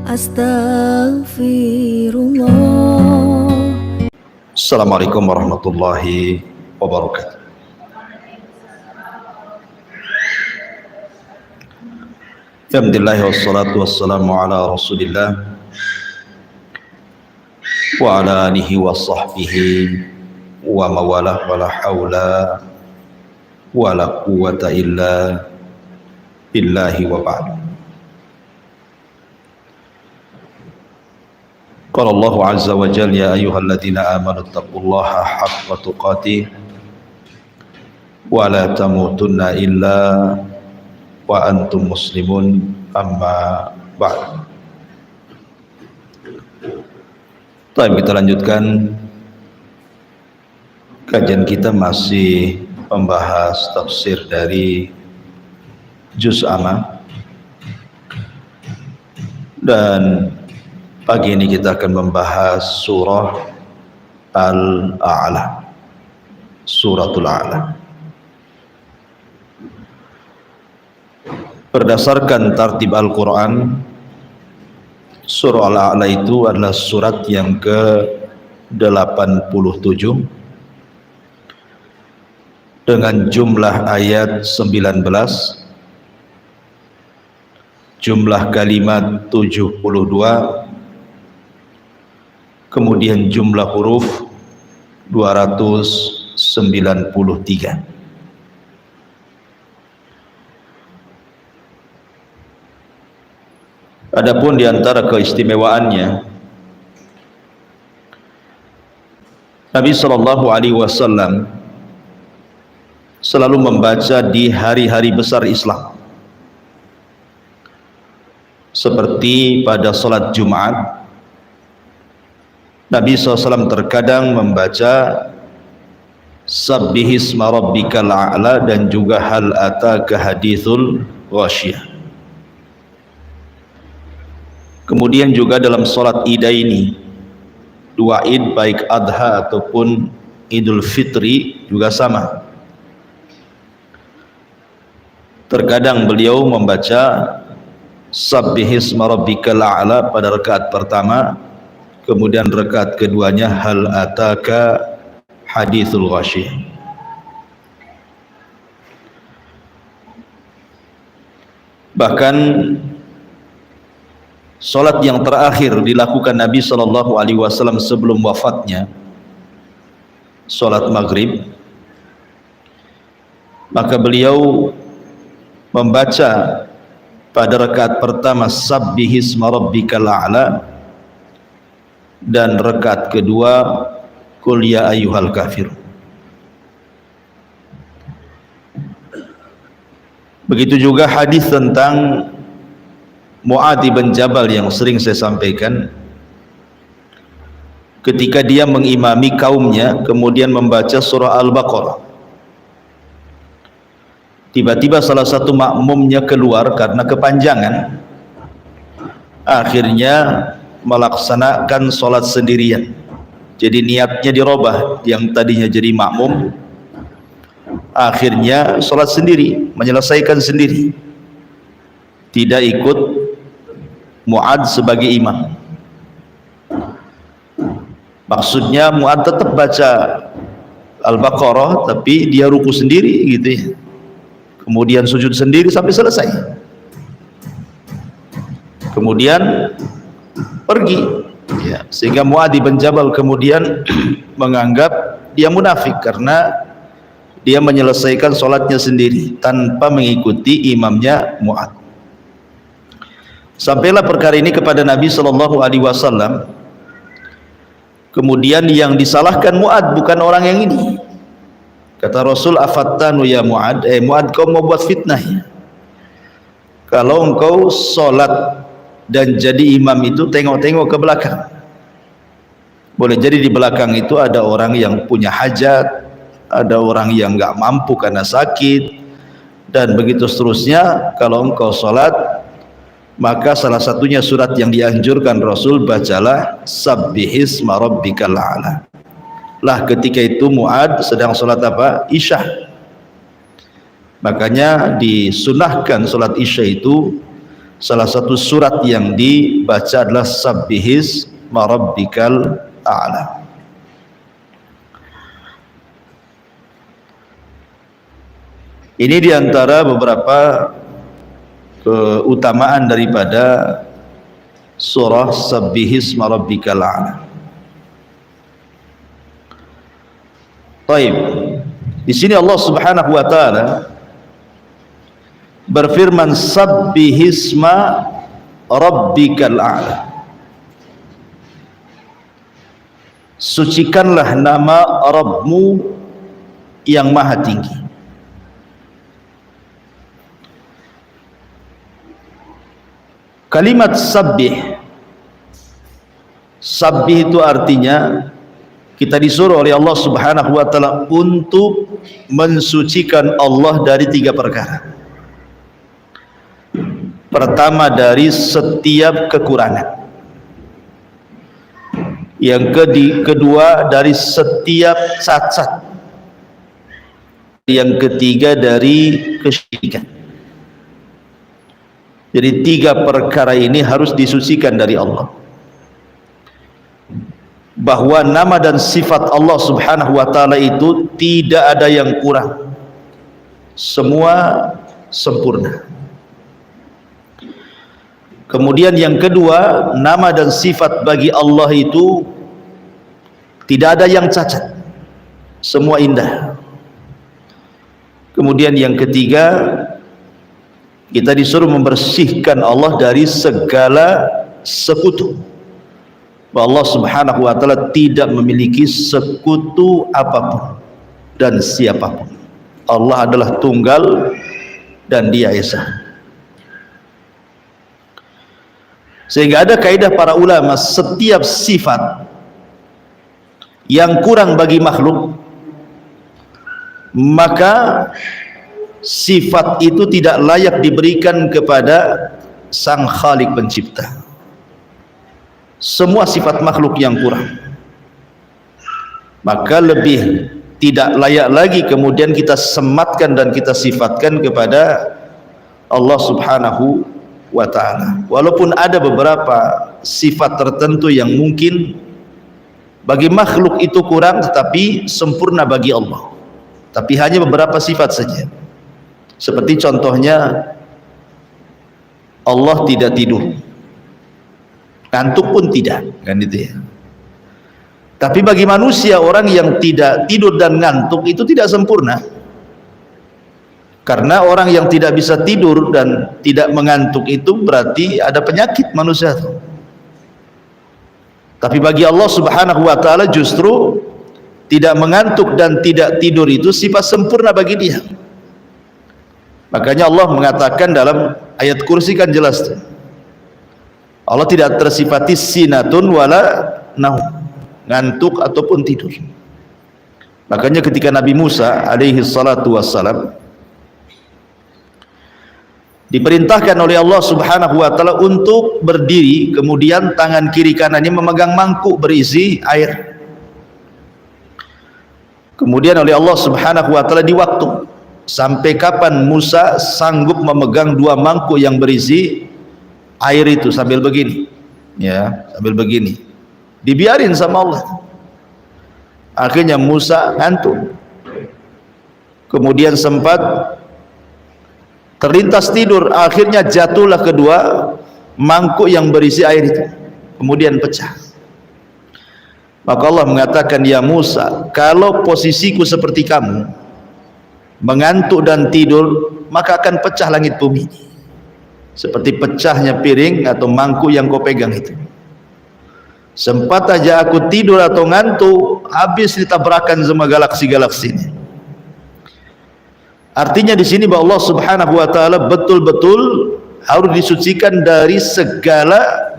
Astaghfirullah. Assalamualaikum warahmatullahi wabarakatuh. Alhamdulillah wassalatu wassalamu ala rasulillah wa ala alihi wa sahbihi wa mawalah wa la hawla wa la quwwata illa billahi wa ba'du. Qala Allahu azza wa jalla ya ayyuhalladzina amanu taqullaha haqqa tuqatih wa la tamutunna illa wa antum muslimun, amma ba'd. Baik, kita lanjutkan kajian kita, masih membahas tafsir dari Juz Amma, dan pagi ini kita akan membahas surah Al-A'la, suratul A'la. Berdasarkan tartib Al-Quran, surah Al-A'la itu adalah surat yang ke-87 dengan jumlah ayat 19, jumlah kalimat 72, kemudian jumlah huruf 293. Adapun di antara keistimewaannya, Nabi sallallahu alaihi wasallam selalu membaca di hari-hari besar Islam, seperti pada salat Jumat. Nabi SAW terkadang membaca Sabbihisma rabbikal a'la dan juga hal ataka hadithul ghasyiyah. Kemudian juga dalam salat Idaini, dua Id baik Adha ataupun Idul Fitri juga sama. Terkadang beliau membaca Sabbihisma rabbikal a'la pada rakaat pertama, kemudian rakaat keduanya hal ataka hadithul ghasyiyah. Bahkan salat yang terakhir dilakukan Nabi sallallahu alaihi wasallam sebelum wafatnya, salat maghrib, maka beliau membaca pada rakaat pertama Sabbihisma rabbikal a'la, dan rakaat kedua Qul ya ayyuhal kafir. Begitu juga hadis tentang Mu'adz bin Jabal yang sering saya sampaikan, ketika dia mengimami kaumnya kemudian membaca surah Al-Baqarah, tiba-tiba salah satu makmumnya keluar karena kepanjangan, akhirnya melaksanakan sholat sendirian. Jadi niatnya dirubah, yang tadinya jadi makmum akhirnya sholat sendiri, menyelesaikan sendiri, tidak ikut Mu'adz sebagai imam. Maksudnya Mu'adz tetap baca Al-Baqarah, tapi dia ruku sendiri gitu ya, kemudian sujud sendiri sampai selesai, kemudian pergi ya. Sehingga Mu'adz bin Jabal kemudian menganggap dia munafik karena dia menyelesaikan sholatnya sendiri tanpa mengikuti imamnya Mu'adz. Sampailah perkara ini kepada Nabi sallallahu alaihi wasallam. Kemudian yang disalahkan Mu'adz bukan orang yang ini. Kata Rasul, afattanu ya Mu'adz, Mu'adz, kau mau buat fitnah ya? Kalau engkau sholat dan jadi imam itu tengok-tengok ke belakang, boleh jadi di belakang itu ada orang yang punya hajat, ada orang yang nggak mampu karena sakit, dan begitu seterusnya. Kalau engkau sholat, maka salah satunya surat yang dianjurkan Rasul, bacalah Sabbihisma rabbikal a'la. Lah ketika itu Mu'adz sedang sholat apa? Isya. Makanya disunahkan sholat Isya itu salah satu surat yang dibaca adalah Sabbihisma Rabbikal A'la. Ini diantara beberapa keutamaan daripada surah Sabbihisma Rabbikal A'la. Baik. Di sini Allah Subhanahu wa taala berfirman Sabbihisma Rabbikal A'la. Sucikanlah nama Rabbmu yang maha tinggi. Kalimat sabbih, sabbih itu artinya kita disuruh oleh Allah Subhanahu wa taala untuk mensucikan Allah dari 3 perkara. Pertama, dari setiap kekurangan. Yang kedua, dari setiap cacat. Yang ketiga, dari kesyirikan. Jadi 3 perkara ini harus disucikan dari Allah. Bahwa nama dan sifat Allah Subhanahu wa taala itu tidak ada yang kurang. Semua sempurna. Kemudian yang kedua, nama dan sifat bagi Allah itu tidak ada yang cacat. Semua indah. Kemudian yang ketiga, kita disuruh membersihkan Allah dari segala sekutu. Allah Subhanahu wa taala tidak memiliki sekutu apapun dan siapapun. Allah adalah tunggal dan Dia esa. Sehingga ada kaidah para ulama, setiap sifat yang kurang bagi makhluk, maka sifat itu tidak layak diberikan kepada Sang Khalik Pencipta. Semua sifat makhluk yang kurang, maka lebih tidak layak lagi kemudian kita sematkan dan kita sifatkan kepada Allah Subhanahu wa ta'ala. Walaupun ada beberapa sifat tertentu yang mungkin bagi makhluk itu kurang tetapi sempurna bagi Allah, tapi hanya beberapa sifat saja. Seperti contohnya Allah tidak tidur, ngantuk pun tidak, kan itu ya. Tapi bagi manusia, orang yang tidak tidur dan ngantuk itu tidak sempurna. Karena orang yang tidak bisa tidur dan tidak mengantuk itu berarti ada penyakit manusia itu. Tapi bagi Allah Subhanahu wa taala justru tidak mengantuk dan tidak tidur itu sifat sempurna bagi Dia. Makanya Allah mengatakan dalam ayat kursi kan jelas tuh, Allah tidak tersifati sinatun wala naum, ngantuk ataupun tidur. Makanya ketika Nabi Musa alaihi salatu wassalam diperintahkan oleh Allah Subhanahu wa taala untuk berdiri, kemudian tangan kiri kanannya memegang mangkuk berisi air. Kemudian oleh Allah Subhanahu wa taala diwaktu sampai kapan Musa sanggup memegang 2 mangkuk yang berisi air itu sambil begini, ya, sambil begini, dibiarin sama Allah. Akhirnya Musa ngantuk, kemudian sempat terlintas tidur, akhirnya jatuhlah kedua mangkuk yang berisi air itu, kemudian pecah. Maka Allah mengatakan, ya Musa, kalau posisiku seperti kamu, mengantuk dan tidur, maka akan pecah langit bumi seperti pecahnya piring atau mangkuk yang kau pegang itu. Sempat aja aku tidur atau ngantuk, habis ditabrakan semua galaksi-galaksi ini. Artinya di sini bahwa Allah Subhanahu wa taala betul-betul harus disucikan dari segala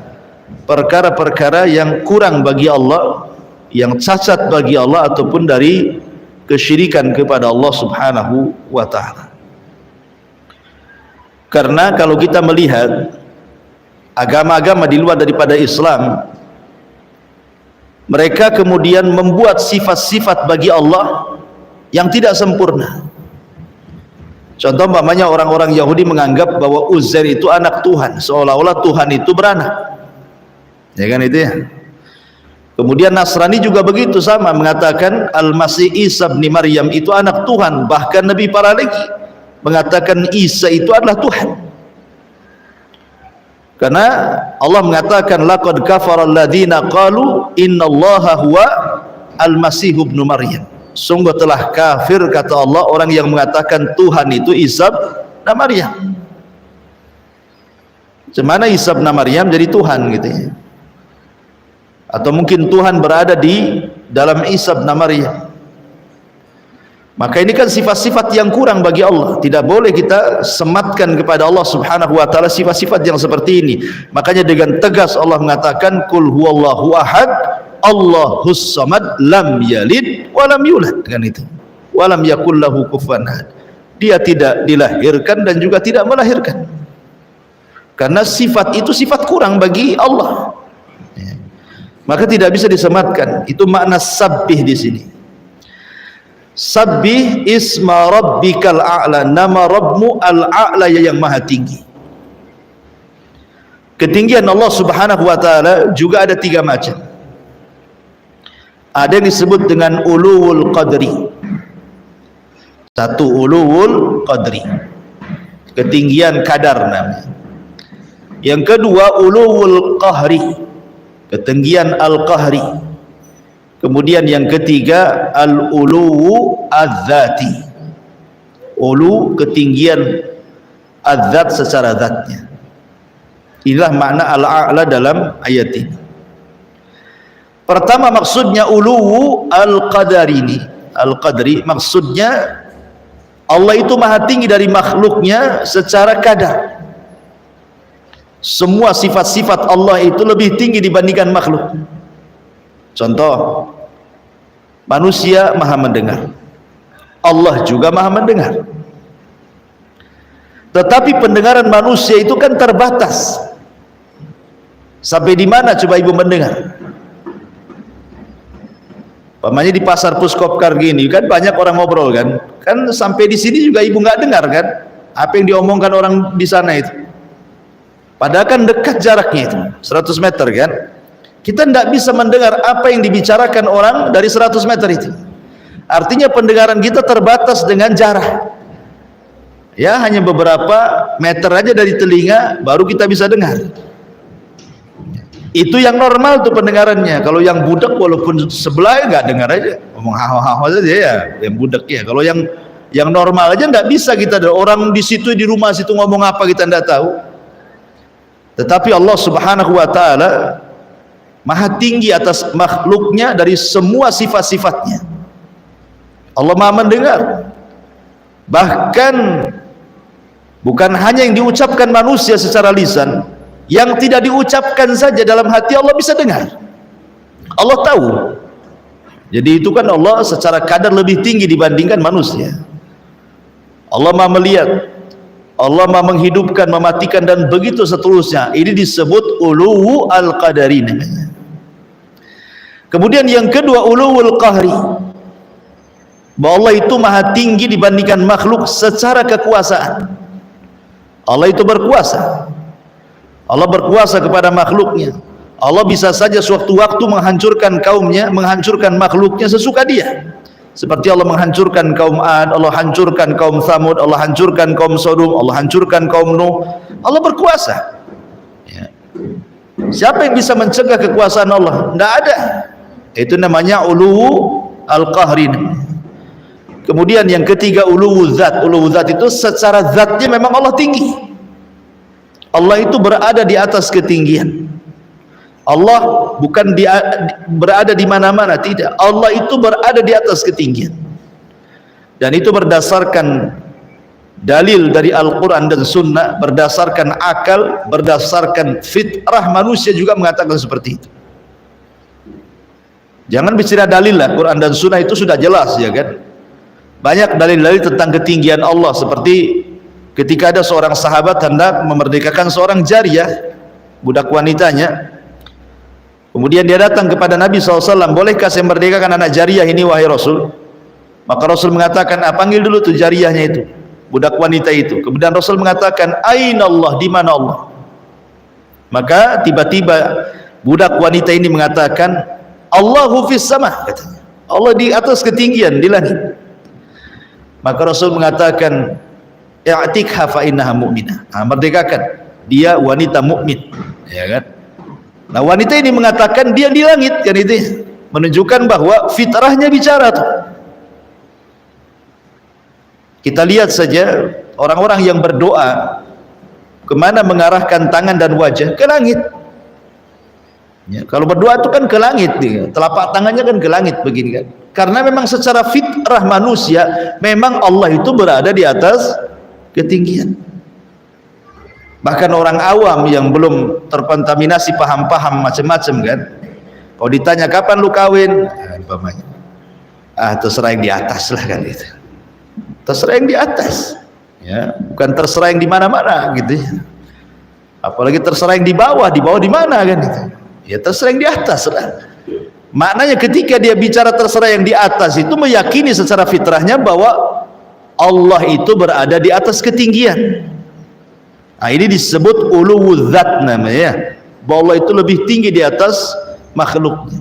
perkara-perkara yang kurang bagi Allah, yang cacat bagi Allah, ataupun dari kesyirikan kepada Allah Subhanahu wa taala. Karena kalau kita melihat agama-agama di luar daripada Islam, mereka kemudian membuat sifat-sifat bagi Allah yang tidak sempurna. Contoh umpamanya orang-orang Yahudi menganggap bahwa Uzair itu anak Tuhan, seolah-olah Tuhan itu beranak, ya kan itu ya. Kemudian Nasrani juga begitu, sama, mengatakan Al-Masih Isa bin Maryam itu anak Tuhan. Bahkan lebih parah lagi, mengatakan Isa itu adalah Tuhan. Karena Allah mengatakan laqad kafara alladziina qalu innallaha huwa al-Masih ibnu Maryam. Sungguh telah kafir, kata Allah, orang yang mengatakan Tuhan itu Isa bin Maryam. Semana Isa bin Maryam jadi Tuhan gitu ya. Atau mungkin Tuhan berada di dalam Isa bin Maryam. Maka ini kan sifat-sifat yang kurang bagi Allah. Tidak boleh kita sematkan kepada Allah subhanahu wa ta'ala sifat-sifat yang seperti ini. Makanya dengan tegas Allah mengatakan Qul huwallahu ahad Allahus samad lam yalid walam yulad, kan itu. Walam yakul lahu kufuwan ahad. Dia tidak dilahirkan dan juga tidak melahirkan. Karena sifat itu sifat kurang bagi Allah. Maka tidak bisa disematkan. Itu makna sabbih di sini. Sabbih isma rabbikal a'la, nama Rabbmu al-a'la, yang maha tinggi. Ketinggian Allah subhanahu wa ta'ala juga ada 3 macam. Ada yang disebut dengan uluwul qadri. Satu, uluwul qadri, ketinggian kadar namanya. Yang kedua, uluwul qahri, ketinggian al-qahri. Kemudian yang ketiga, al-uluwu az-zati, ulu, ketinggian, az-zat, secara zatnya. Inilah makna al-a'la dalam ayat ini. Pertama maksudnya uluwu al-qadari ini, al-qadri, maksudnya Allah itu maha tinggi dari makhluknya secara kadar. Semua sifat-sifat Allah itu lebih tinggi dibandingkan makhluk. Contoh, manusia maha mendengar, Allah juga maha mendengar. Tetapi pendengaran manusia itu kan terbatas. Sampai di mana coba ibu mendengar? Pamannya di pasar Puskopkar gini kan banyak orang ngobrol kan, sampai di sini juga ibu nggak dengar kan apa yang diomongkan orang di sana itu. Padahal kan dekat jaraknya itu 100 meter kan. Kita tidak bisa mendengar apa yang dibicarakan orang dari 100 meter itu. Artinya pendengaran kita terbatas dengan jarak. Ya, hanya beberapa meter aja dari telinga baru kita bisa dengar. Itu yang normal tuh pendengarannya. Kalau yang budak walaupun sebelah nggak dengar aja, ngomong hahaha saja ya, yang budak ya. Kalau yang normal aja nggak bisa kita. Orang di situ, di rumah situ ngomong apa kita nggak tahu. Tetapi Allah subhanahu wa ta'ala maha tinggi atas makhluknya dari semua sifat-sifatnya. Allah maha mendengar. Bahkan bukan hanya yang diucapkan manusia secara lisan, yang tidak diucapkan saja dalam hati Allah bisa dengar. Allah tahu. Jadi itu kan Allah secara kadar lebih tinggi dibandingkan manusia. Allah maha melihat, Allah maha menghidupkan, mematikan, dan begitu seterusnya. Ini disebut uluwu al-qadari namanya. Kemudian yang kedua, uluwul qahri, bahwa Allah itu maha tinggi dibandingkan makhluk secara kekuasaan. Allah itu berkuasa. Allah berkuasa kepada makhluknya. Allah bisa saja sewaktu-waktu menghancurkan kaumnya, menghancurkan makhluknya sesuka dia. Seperti Allah menghancurkan kaum Ad, Allah hancurkan kaum Thamud, Allah hancurkan kaum Sodom, Allah hancurkan kaum Nuh. Allah berkuasa. Ya. Siapa yang bisa mencegah kekuasaan Allah? Tidak ada. Itu namanya uluwu al-qahri. Kemudian yang ketiga, uluwu zat. Uluwu zat itu secara zatnya memang Allah tinggi. Allah itu berada di atas ketinggian. Allah bukan berada di mana-mana, tidak. Allah itu berada di atas ketinggian. Dan itu berdasarkan dalil dari Al-Quran dan Sunnah, berdasarkan akal, berdasarkan fitrah manusia juga mengatakan seperti itu. Jangan bicara dalil lah, Quran dan Sunnah itu sudah jelas ya kan. Banyak dalil-dalil tentang ketinggian Allah, seperti ketika ada seorang sahabat hendak memerdekakan seorang jariyah, budak wanitanya. Kemudian dia datang kepada Nabi SAW, bolehkah saya merdekakan anak jariyah ini wahai Rasul? Maka Rasul mengatakan, panggil dulu tuh jariyahnya itu. budak wanita itu. Kemudian Rasul mengatakan, "Aina Allah?" Di mana Allah? Maka tiba-tiba budak wanita ini mengatakan, "Allahu fis sama," katanya. Allah di atas ketinggian, di langit. Maka Rasul mengatakan, "I'tikha fa innaha mu'minah." Merdekakan, dia wanita mukmin, ya kan? Nah, wanita ini mengatakan dia di langit, kan itu menunjukkan bahwa fitrahnya bicara tuh. Kita lihat saja orang-orang yang berdoa kemana mengarahkan tangan dan wajah? Ke langit. Ya, kalau berdoa itu kan ke langit, telapak tangannya kan ke langit begini kan. Karena memang secara fitrah manusia memang Allah itu berada di atas ketinggian. Bahkan orang awam yang belum terkontaminasi paham-paham macam-macam kan, kalau ditanya kapan lu kawin, umpamanya, terserah yang di atas lah kan itu. Terserah yang di atas, ya, bukan terserah yang di mana-mana gitu. Apalagi terserah yang di bawah di mana kan itu. Ya terserah yang di atas lah. Maknanya ketika dia bicara terserah yang di atas itu meyakini secara fitrahnya bahwa Allah itu berada di atas ketinggian. Nah, ini disebut uluwul dzat namanya, bahwa Allah itu lebih tinggi di atas makhluknya.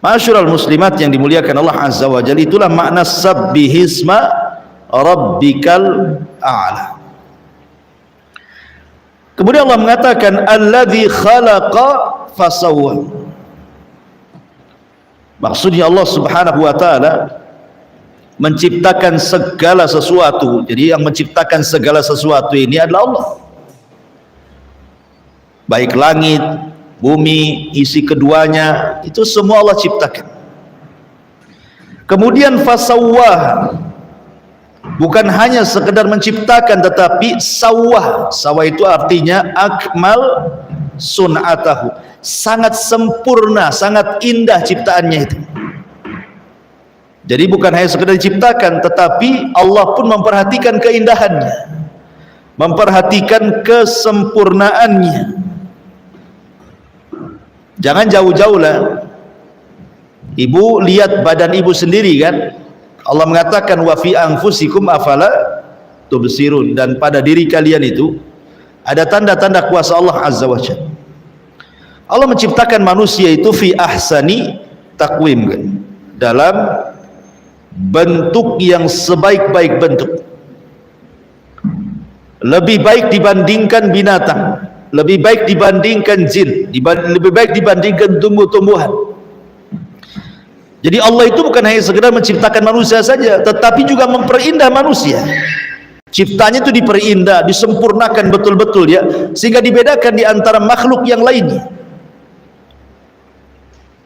Ma'asyiral muslimat yang dimuliakan Allah Azza wa Jalla, itulah makna sabbihisma rabbikal a'la. Kemudian Allah mengatakan alladzi khalaqa fasawwa. Maksudnya Allah Subhanahu wa taala menciptakan segala sesuatu. Jadi yang menciptakan segala sesuatu ini adalah Allah. Baik langit, bumi, isi keduanya, itu semua Allah ciptakan. Kemudian fasawwah, bukan hanya sekedar menciptakan, tetapi sawwah. Sawwah itu artinya akmal sun'atahu, sangat sempurna, sangat indah ciptaannya itu. Jadi bukan hanya sekedar diciptakan, tetapi Allah pun memperhatikan keindahannya, memperhatikan kesempurnaannya. Jangan jauh-jauh lah, ibu lihat badan ibu sendiri kan. Allah mengatakan wa fi anfusikum afala tubsirun, dan pada diri kalian itu ada tanda-tanda kuasa Allah Azza wa Jalla. Allah menciptakan manusia itu fi ahsani takwim kan, dalam bentuk yang sebaik-baik bentuk, lebih baik dibandingkan binatang, lebih baik dibandingkan jin, lebih baik dibandingkan tumbuh-tumbuhan. Jadi Allah itu bukan hanya sekedar menciptakan manusia saja, tetapi juga memperindah manusia. Ciptanya itu diperindah, disempurnakan betul-betul ya, sehingga dibedakan di antara makhluk yang lainnya.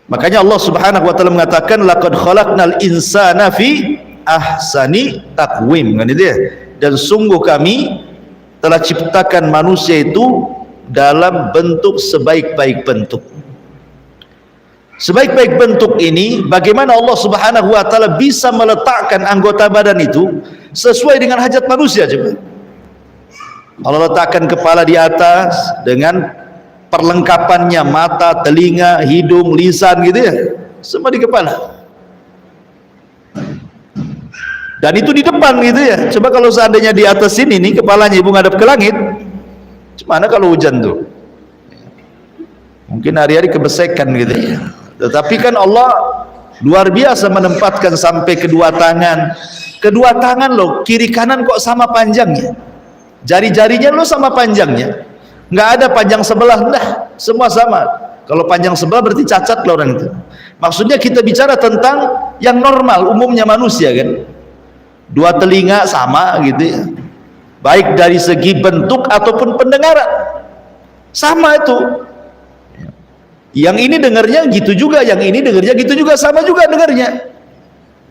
Makanya Allah Subhanahu wa taala mengatakan laqad khalaqnal insana fi ahsani taqwim, kan itu ya. Dan sungguh kami telah ciptakan manusia itu dalam bentuk sebaik-baik bentuk. Sebaik-baik bentuk ini, bagaimana Allah Subhanahu wa taala bisa meletakkan anggota badan itu sesuai dengan hajat manusia coba. Allah letakkan kepala di atas dengan perlengkapannya, mata, telinga, hidung, lisan gitu ya, semua di kepala. Dan itu di depan gitu ya. Coba kalau seandainya di atas sini nih kepalanya ibu ngadep ke langit, gimana kalau hujan tuh? Mungkin hari-hari kebesekan gitu ya. Tetapi kan Allah luar biasa menempatkan sampai kedua tangan. Kedua tangan loh, kiri kanan kok sama panjangnya. Jari-jarinya loh sama panjangnya. Nggak ada panjang sebelah, nah semua sama. Kalau panjang sebelah berarti cacat lah orang itu. Maksudnya kita bicara tentang yang normal, umumnya manusia kan. Dua telinga sama gitu ya, baik dari segi bentuk ataupun pendengaran sama itu. Yang ini dengarnya gitu juga, yang ini dengarnya gitu juga, sama juga dengarnya.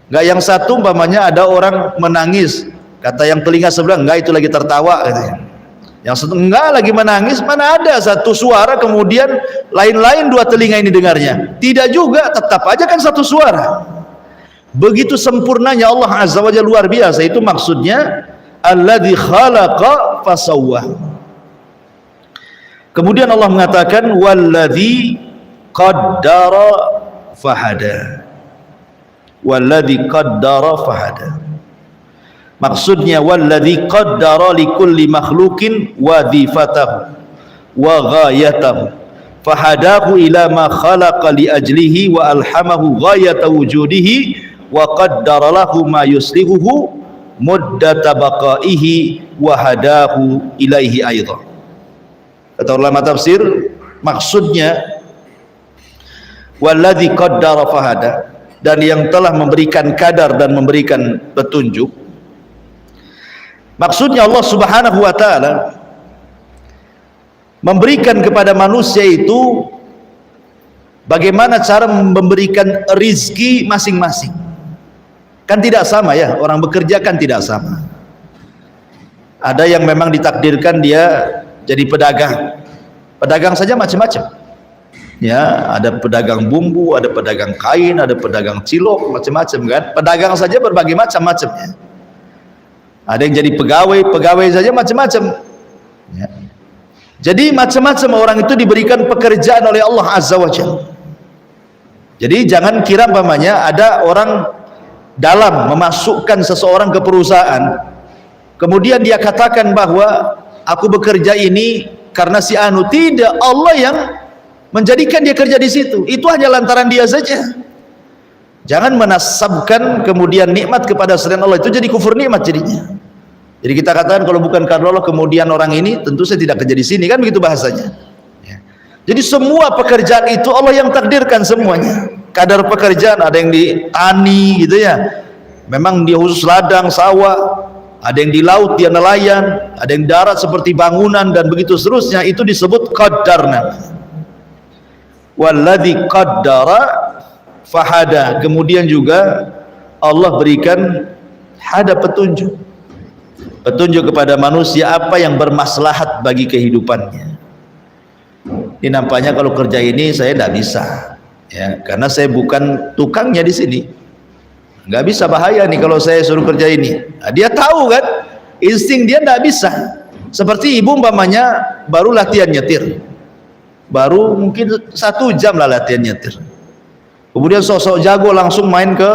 Nggak yang satu umpamanya ada orang menangis, kata yang telinga sebelah enggak itu lagi tertawa gitu. Yang satu enggak lagi menangis, mana ada satu suara kemudian lain-lain dua telinga ini dengarnya. Tidak juga, tetap aja kan satu suara. Begitu sempurnanya Allah Azza wa Jalla, luar biasa. Itu maksudnya alladzi khalaqa fasawwa. Kemudian Allah mengatakan walladzi qaddara fahada. Walladzi qaddara fahada. Maksudnya walladzi qaddara likulli makhluqin wadhifatahu wa ghayatahu fahadahu ila ma khalaqa li ajlihi wa alhamahu ghayata wujudihi wa qaddara lahu ma yuslihuhu muddata baqaihi wa hadahu ilaihi aidan. Kata ulama tafsir, maksudnya walladzi qaddara fahada, dan yang telah memberikan kadar dan memberikan petunjuk. Maksudnya Allah Subhanahu wa taala memberikan kepada manusia itu bagaimana cara memberikan rizki masing-masing. Kan tidak sama ya, orang bekerja kan tidak sama. Ada yang memang ditakdirkan dia jadi pedagang. Pedagang saja macam-macam. Ya, ada pedagang bumbu, ada pedagang kain, ada pedagang cilok, macam-macam kan. Pedagang saja berbagai macam-macamnya. Ada yang jadi pegawai saja macam-macam. Ya. Jadi macam-macam orang itu diberikan pekerjaan oleh Allah Azza wa Jalla. Jadi jangan kira umpamanya ada orang dalam memasukkan seseorang ke perusahaan, kemudian dia katakan bahwa aku bekerja ini karena si anu. Tidak, Allah yang menjadikan dia kerja di situ. Itu hanya lantaran dia saja. Jangan menasabkan kemudian nikmat kepada selain Allah, itu jadi kufur nikmat jadinya. Jadi kita katakan kalau bukan karena Allah kemudian orang ini tentu saya tidak kerja di sini, kan begitu bahasanya. Ya. Jadi semua pekerjaan itu Allah yang takdirkan semuanya. Kadar pekerjaan, ada yang di tani gitu ya, memang dia khusus ladang sawah, ada yang di laut dia nelayan, ada yang darat seperti bangunan dan begitu seterusnya. Itu disebut qaddarna. Walladzi qaddara fahada. Kemudian juga Allah berikan hada petunjuk kepada manusia apa yang bermaslahat bagi kehidupannya. Ini nampaknya kalau kerja ini saya tidak bisa, ya, karena saya bukan tukangnya di sini. Nggak bisa, bahaya nih kalau saya suruh kerja ini. Nah, dia tahu kan, insting dia tidak bisa. Seperti ibu umpamanya baru latihan nyetir, baru mungkin 1 jam lah latihan nyetir. Kemudian sosok jago langsung main ke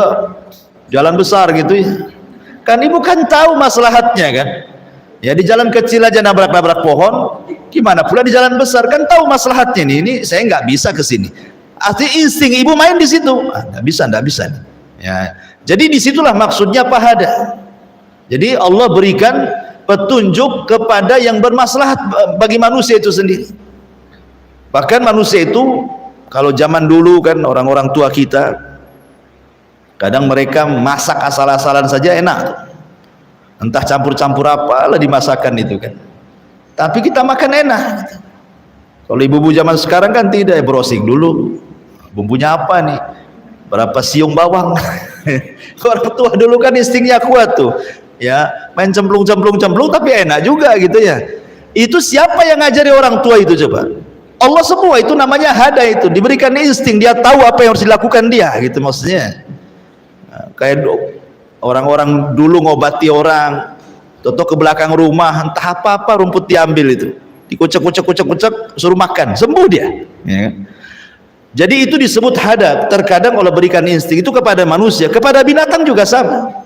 jalan besar gitu ya. Kan ibu kan tahu maslahatnya kan. Ya di jalan kecil aja nabrak-nabrak pohon, gimana pula di jalan besar, kan tahu maslahatnya nih. Ini saya nggak bisa ke sini. Arti insting ibu main di situ. Nggak bisa. Ya. Jadi disitulah maksudnya pahada. Jadi Allah berikan petunjuk kepada yang bermaslahat bagi manusia itu sendiri. Bahkan manusia itu kalau zaman dulu kan orang-orang tua kita, kadang mereka masak asal-asalan saja enak, entah campur-campur apalah dimasakan itu kan, tapi kita makan enak. Kalau ibu-ibu zaman sekarang kan tidak, browsing dulu bumbunya apa nih, berapa siung bawang. Orang tua dulu kan instingnya kuat tuh ya, main cemplung tapi enak juga gitu ya. Itu siapa yang ngajari orang tua itu coba? Allah semua. Itu namanya hada, itu diberikan insting, dia tahu apa yang harus dilakukan dia gitu maksudnya. Nah, kayak orang-orang dulu ngobati orang, toto ke belakang rumah entah apa-apa rumput diambil itu, dikucek suruh makan, sembuh dia ya. Jadi itu disebut hada. Terkadang Allah berikan insting itu kepada manusia, kepada binatang juga sama.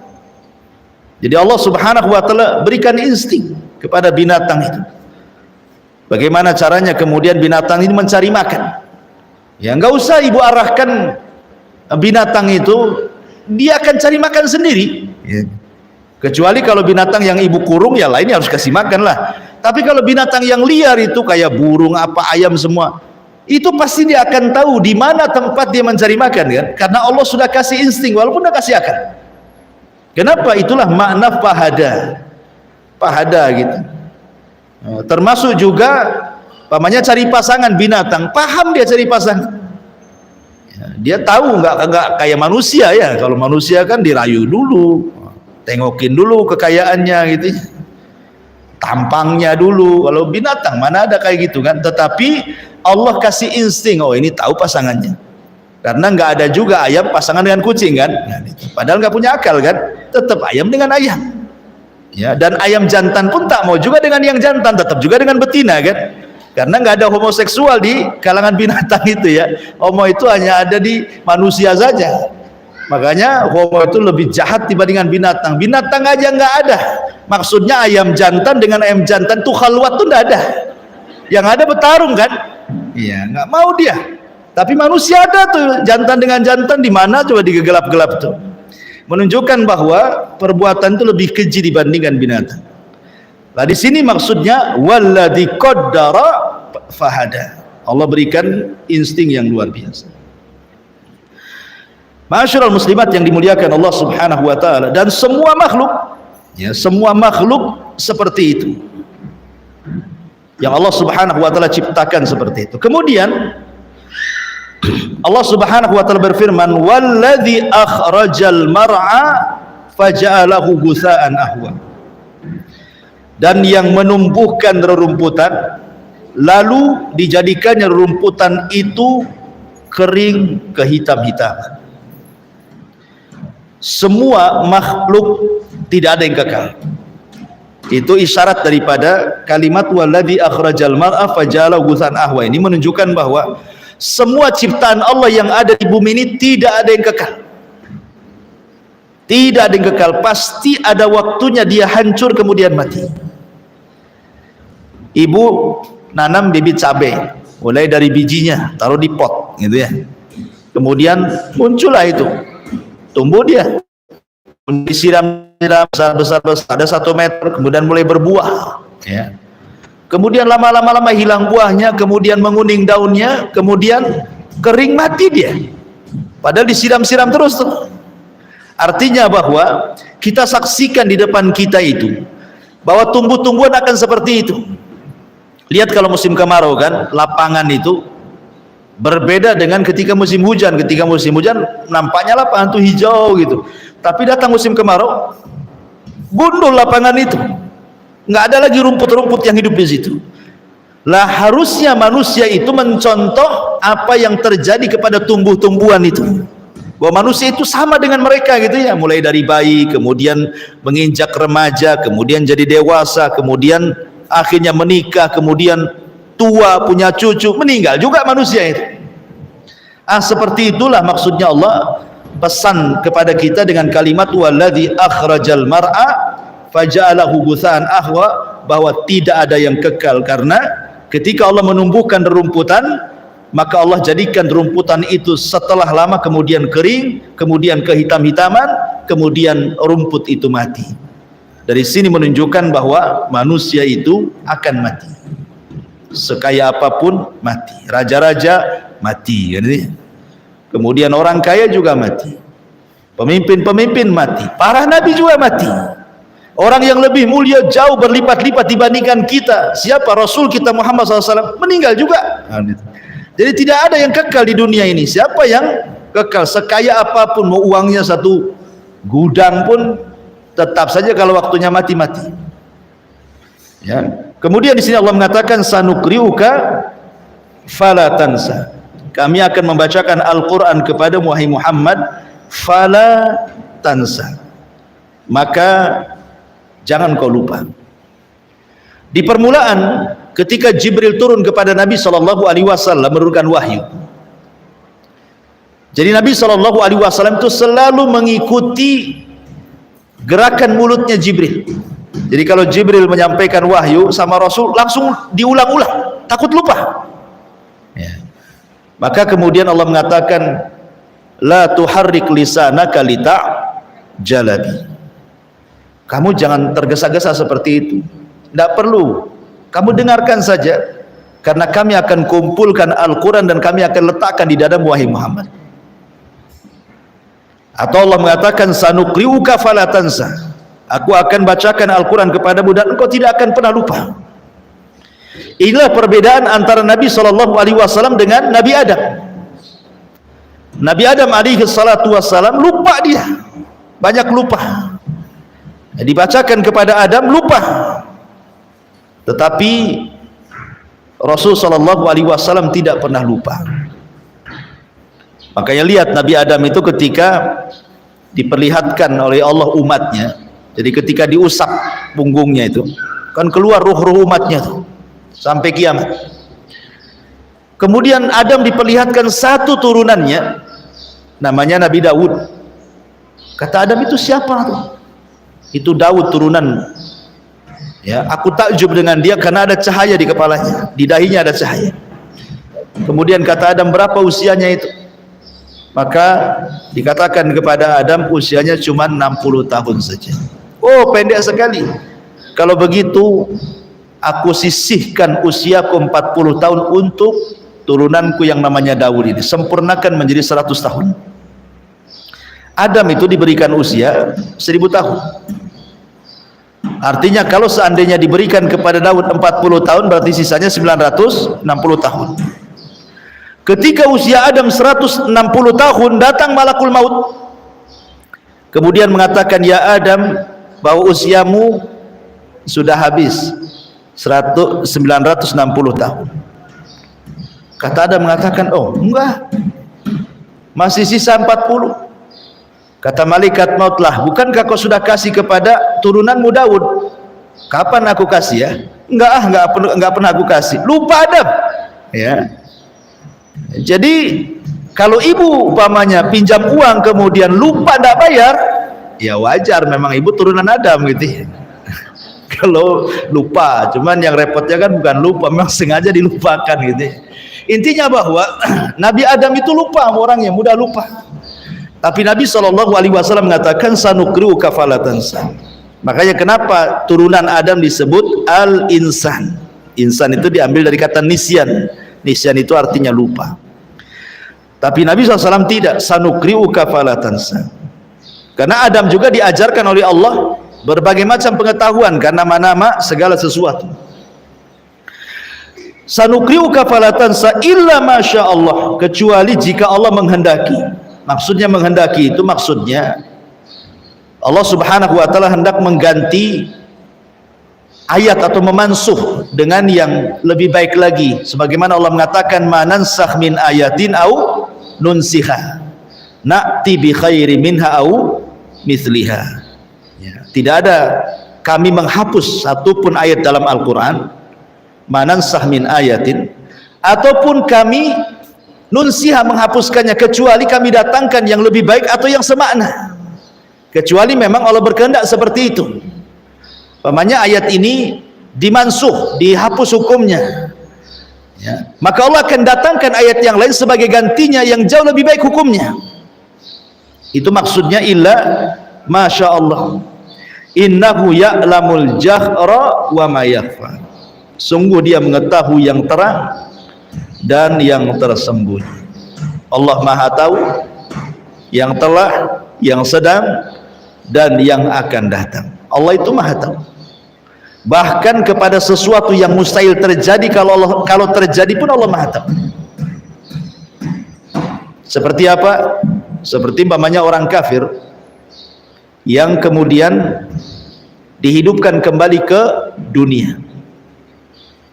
Jadi Allah Subhanahu wa taala berikan insting kepada binatang itu. Bagaimana caranya kemudian binatang ini mencari makan? Ya nggak usah ibu arahkan binatang itu, dia akan cari makan sendiri. Ya. Kecuali kalau binatang yang ibu kurung, ya lainnya harus kasih makan lah. Tapi kalau binatang yang liar itu kayak burung, apa ayam semua, itu pasti dia akan tahu di mana tempat dia mencari makan kan? Karena Allah sudah kasih insting walaupun sudah kasih akan. Kenapa? Itulah makna pahada gitu. Termasuk juga pamannya cari pasangan binatang, paham dia cari pasangan ya, dia tahu nggak kayak manusia ya. Kalau manusia kan dirayu dulu, tengokin dulu kekayaannya gitu, tampangnya dulu. Kalau binatang mana ada kayak gitu kan. Tetapi Allah kasih insting, oh ini tahu pasangannya. Karena nggak ada juga ayam pasangan dengan kucing kan, nah, padahal nggak punya akal kan, tetap ayam dengan ayam. Ya, dan ayam jantan pun tak mau juga dengan yang jantan, tetap juga dengan betina kan, karena nggak ada homoseksual di kalangan binatang itu ya. Homo itu hanya ada di manusia saja Makanya homo itu lebih jahat dibandingkan binatang. Binatang aja nggak ada. Maksudnya ayam jantan dengan ayam jantan tuh khalwat tuh nggak ada. Yang ada bertarung kan? Iya, nggak mau dia. Tapi manusia ada tuh jantan dengan jantan, di mana coba digelap-gelap tuh. Menunjukkan bahwa perbuatan itu lebih keji dibandingkan binatang. Nah di sini maksudnya walladzi qaddara fahada. Allah berikan insting yang luar biasa. Ma'asyiral muslimat yang dimuliakan Allah Subhanahu wa taala, dan semua makhluk, ya, semua makhluk seperti itu. Yang Allah Subhanahu wa taala ciptakan seperti itu. Kemudian Allah Subhanahu wa taala berfirman, "Walladzi akhrajal mar'a faja'alahu ghutsa'an ahwa." Dan yang menumbuhkan rerumputan lalu dijadikannya rerumputan itu kering kehitam-hitaman. Semua makhluk tidak ada yang kekal. Itu isyarat daripada kalimat walladzi akhrajal mar'a faja'alahu ghutsa'an ahwa. Ini menunjukkan bahwa semua ciptaan Allah yang ada di bumi ini tidak ada yang kekal. Tidak ada yang kekal, pasti ada waktunya dia hancur kemudian mati. Ibu nanam bibit cabai, mulai dari bijinya taruh di pot gitu ya. Kemudian muncullah itu. Tumbuh dia, disiram besar, ada 1 meter, kemudian mulai berbuah, ya. Kemudian lama-lama hilang buahnya, kemudian menguning daunnya, kemudian kering mati dia. Padahal disiram-siram terus tuh. Artinya bahwa kita saksikan di depan kita itu bahwa tumbuh-tumbuhan akan seperti itu. Lihat kalau musim kemarau kan, lapangan itu berbeda dengan ketika musim hujan. Ketika musim hujan nampaknya lapangan itu hijau gitu. Tapi datang musim kemarau, gundul lapangan itu. Nggak ada lagi rumput-rumput yang hidup di situ. Lah harusnya manusia itu mencontoh apa yang terjadi kepada tumbuh-tumbuhan itu. Bahwa manusia itu sama dengan mereka gitu ya. Mulai dari bayi, kemudian menginjak remaja, kemudian jadi dewasa, kemudian akhirnya menikah, kemudian tua, punya cucu, meninggal juga manusia itu. Seperti itulah maksudnya Allah pesan kepada kita dengan kalimat walladzi akhrajal mar'a faja'alahu ghutsa'an ahwa, bahwa tidak ada yang kekal, karena ketika Allah menumbuhkan rerumputan, maka Allah jadikan rerumputan itu setelah lama kemudian kering, kemudian kehitam-hitaman, kemudian rumput itu mati. Dari sini menunjukkan bahwa manusia itu akan mati. Sekaya apapun mati, raja-raja mati, kemudian orang kaya juga mati, pemimpin-pemimpin mati, para nabi juga mati. Orang yang lebih mulia jauh berlipat-lipat dibandingkan kita, siapa? Rasul kita Muhammad SAW, meninggal juga. Jadi tidak ada yang kekal di dunia ini. Siapa yang kekal? Sekaya apapun, mau uangnya 1 gudang pun tetap saja kalau waktunya mati-mati. Ya. Kemudian di sini Allah mengatakan sanukriuka fala tansa. Kami akan membacakan Al-Qur'an kepada wahai Muhammad, fala tansa. Maka jangan kau lupa. Di permulaan ketika Jibril turun kepada Nabi SAW menurunkan wahyu. Jadi Nabi SAW itu selalu mengikuti gerakan mulutnya Jibril. Jadi kalau Jibril menyampaikan wahyu sama Rasul, langsung diulang-ulang, takut lupa. Ya. Maka kemudian Allah mengatakan, la tuharrik lisanaka lita'jalabi. Kamu jangan tergesa-gesa seperti itu. Tidak perlu. Kamu dengarkan saja, karena kami akan kumpulkan Al-Quran dan kami akan letakkan di dada wahai Muhammad. Atau Allah mengatakan sanukriuka fala tansa. Aku akan bacakan Al-Quran kepadamu dan engkau tidak akan pernah lupa. Inilah perbedaan antara Nabi SAW dengan Nabi Adam. Nabi Adam SAW lupa dia, banyak lupa. Dibacakan kepada Adam lupa. Tetapi Rasul SAW tidak pernah lupa. Makanya lihat Nabi Adam itu ketika diperlihatkan oleh Allah umatnya. Jadi ketika diusap punggungnya itu kan keluar ruh-ruh umatnya tuh sampai kiamat. Kemudian Adam diperlihatkan satu turunannya namanya Nabi Daud. Kata Adam, itu siapa tuh? Itu Daud turunanmu. Ya, aku takjub dengan dia karena ada cahaya di kepalanya, di dahinya ada cahaya. Kemudian kata Adam, berapa usianya itu? Maka dikatakan kepada Adam, usianya cuma 60 tahun saja. Oh, pendek sekali. Kalau begitu, aku sisihkan usiaku 40 tahun untuk turunanku yang namanya Daud ini. Sempurnakan menjadi 100 tahun. Adam itu diberikan usia 1000 tahun. Artinya kalau seandainya diberikan kepada Daud 40 tahun, berarti sisanya 960 tahun. Ketika usia Adam 160 tahun, datang malakul maut. Kemudian mengatakan, ya Adam, bahwa usiamu sudah habis 960 tahun. Kata Adam mengatakan, oh enggak, masih sisa 40. Kata malaikat maut, lah bukankah kau sudah kasih kepada turunanmu Daud? Kapan aku kasih ya? Enggak pernah aku kasih. Lupa Adam. Ya. Jadi kalau ibu umpamanya pinjam uang kemudian lupa tidak bayar, ya wajar, memang ibu turunan Adam gitu ya. Kalau lupa, cuman yang repotnya kan bukan lupa, memang sengaja dilupakan gitu ya. Intinya bahwa Nabi Adam itu lupa, orang yang mudah lupa. Tapi Nabi SAW mengatakan, sanukri'uka fala tansa. Makanya kenapa turunan Adam disebut al-insan. Insan itu diambil dari kata nisyan. Nisyan itu artinya lupa. Tapi Nabi SAW tidak, sanukri'uka fala tansa. Karena Adam juga diajarkan oleh Allah berbagai macam pengetahuan karena nama-nama segala sesuatu. Sanukri'uka fala tansa illa masya Allah, kecuali jika Allah menghendaki. Maksudnya menghendaki itu maksudnya Allah Subhanahu wa taala hendak mengganti ayat atau memansuh dengan yang lebih baik lagi, sebagaimana Allah mengatakan, manansakh min ayatin au nunsiha na'ti bi khairi minha au mithliha. Ya, tidak ada kami menghapus satupun ayat dalam Al-Quran, manansakh min ayatin, ataupun kami nunsiha menghapuskannya, kecuali kami datangkan yang lebih baik atau yang semakna, kecuali memang Allah berkehendak seperti itu. Pamannya ayat ini dimansuh, dihapus hukumnya, ya, maka Allah akan datangkan ayat yang lain sebagai gantinya yang jauh lebih baik hukumnya. Itu maksudnya illa masya Allah, innahu ya'lamul jahra wa ma yakhfa. Sungguh dia mengetahui yang terang dan yang tersembunyi. Allah Maha tahu yang telah, yang sedang, dan yang akan datang. Allah itu Maha tahu. Bahkan kepada sesuatu yang mustahil terjadi, kalau terjadi pun Allah Maha tahu. Seperti apa? Seperti umpamanya orang kafir yang kemudian dihidupkan kembali ke dunia.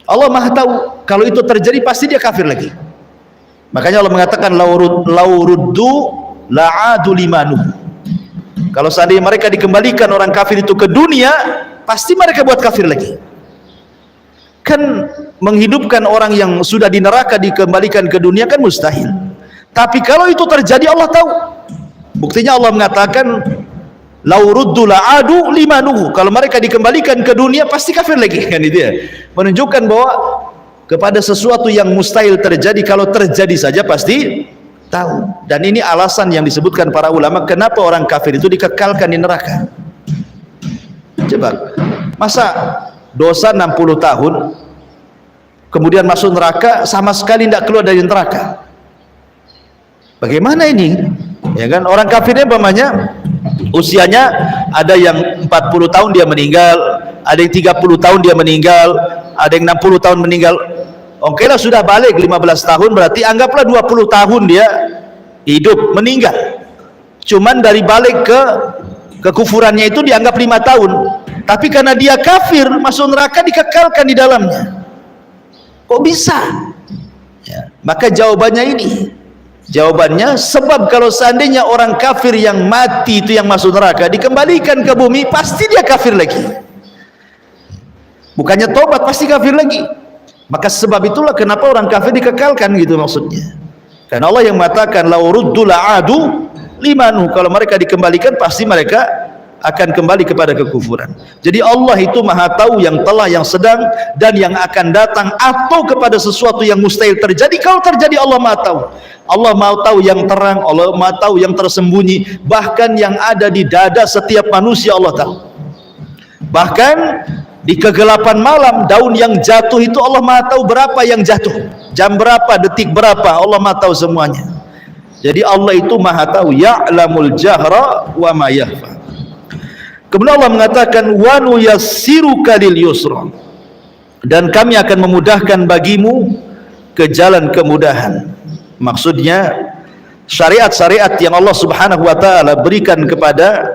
Allah Maha tahu kalau itu terjadi pasti dia kafir lagi. Makanya Allah mengatakan lauruddu la'adu limanu. Kalau seandainya mereka dikembalikan orang kafir itu ke dunia, pasti mereka buat kafir lagi. Kan menghidupkan orang yang sudah di neraka dikembalikan ke dunia kan mustahil. Tapi kalau itu terjadi Allah tahu. Buktinya Allah mengatakan lauruddu la'adu limanuhu. Kalau mereka dikembalikan ke dunia pasti kafir lagi, kan itu ya. Menunjukkan bahwa kepada sesuatu yang mustahil terjadi, kalau terjadi saja pasti tahu. Dan ini alasan yang disebutkan para ulama kenapa orang kafir itu dikekalkan di neraka. Coba, masa dosa 60 tahun kemudian masuk neraka sama sekali tidak keluar dari neraka? Bagaimana ini? Ya kan, orang kafirnya umpamanya usianya ada yang 40 tahun dia meninggal, ada yang 30 tahun dia meninggal, ada yang 60 tahun meninggal. Oke lah, sudah balik 15 tahun, berarti anggaplah 20 tahun dia hidup, meninggal. Cuman dari balik ke kekufurannya itu dianggap 5 tahun. Tapi karena dia kafir, masuk neraka dikekalkan di dalamnya. Kok bisa? Ya, maka jawabannya ini. Jawabannya, sebab kalau seandainya orang kafir yang mati itu yang masuk neraka dikembalikan ke bumi, pasti dia kafir lagi. Bukannya tobat, pasti kafir lagi. Maka sebab itulah kenapa orang kafir dikekalkan gitu maksudnya. Karena Allah yang mengatakan lauruddu la'adu limanu, kalau mereka dikembalikan pasti mereka akan kembali kepada kekufuran. Jadi Allah itu maha tahu yang telah, yang sedang, dan yang akan datang, atau kepada sesuatu yang mustahil terjadi. Kalau terjadi Allah maha tahu. Allah maha tahu yang terang, Allah maha tahu yang tersembunyi, bahkan yang ada di dada setiap manusia Allah tahu. Bahkan di kegelapan malam, daun yang jatuh itu Allah maha tahu berapa yang jatuh, jam berapa, detik berapa, Allah maha tahu semuanya. Jadi Allah itu maha tahu, ya'lamul jahra wa ma yakhfa. Kemudian Allah mengatakan, wa nuyassiruka lil yusra, dan kami akan memudahkan bagimu ke jalan kemudahan. Maksudnya syariat-syariat yang Allah Subhanahu wa taala berikan kepada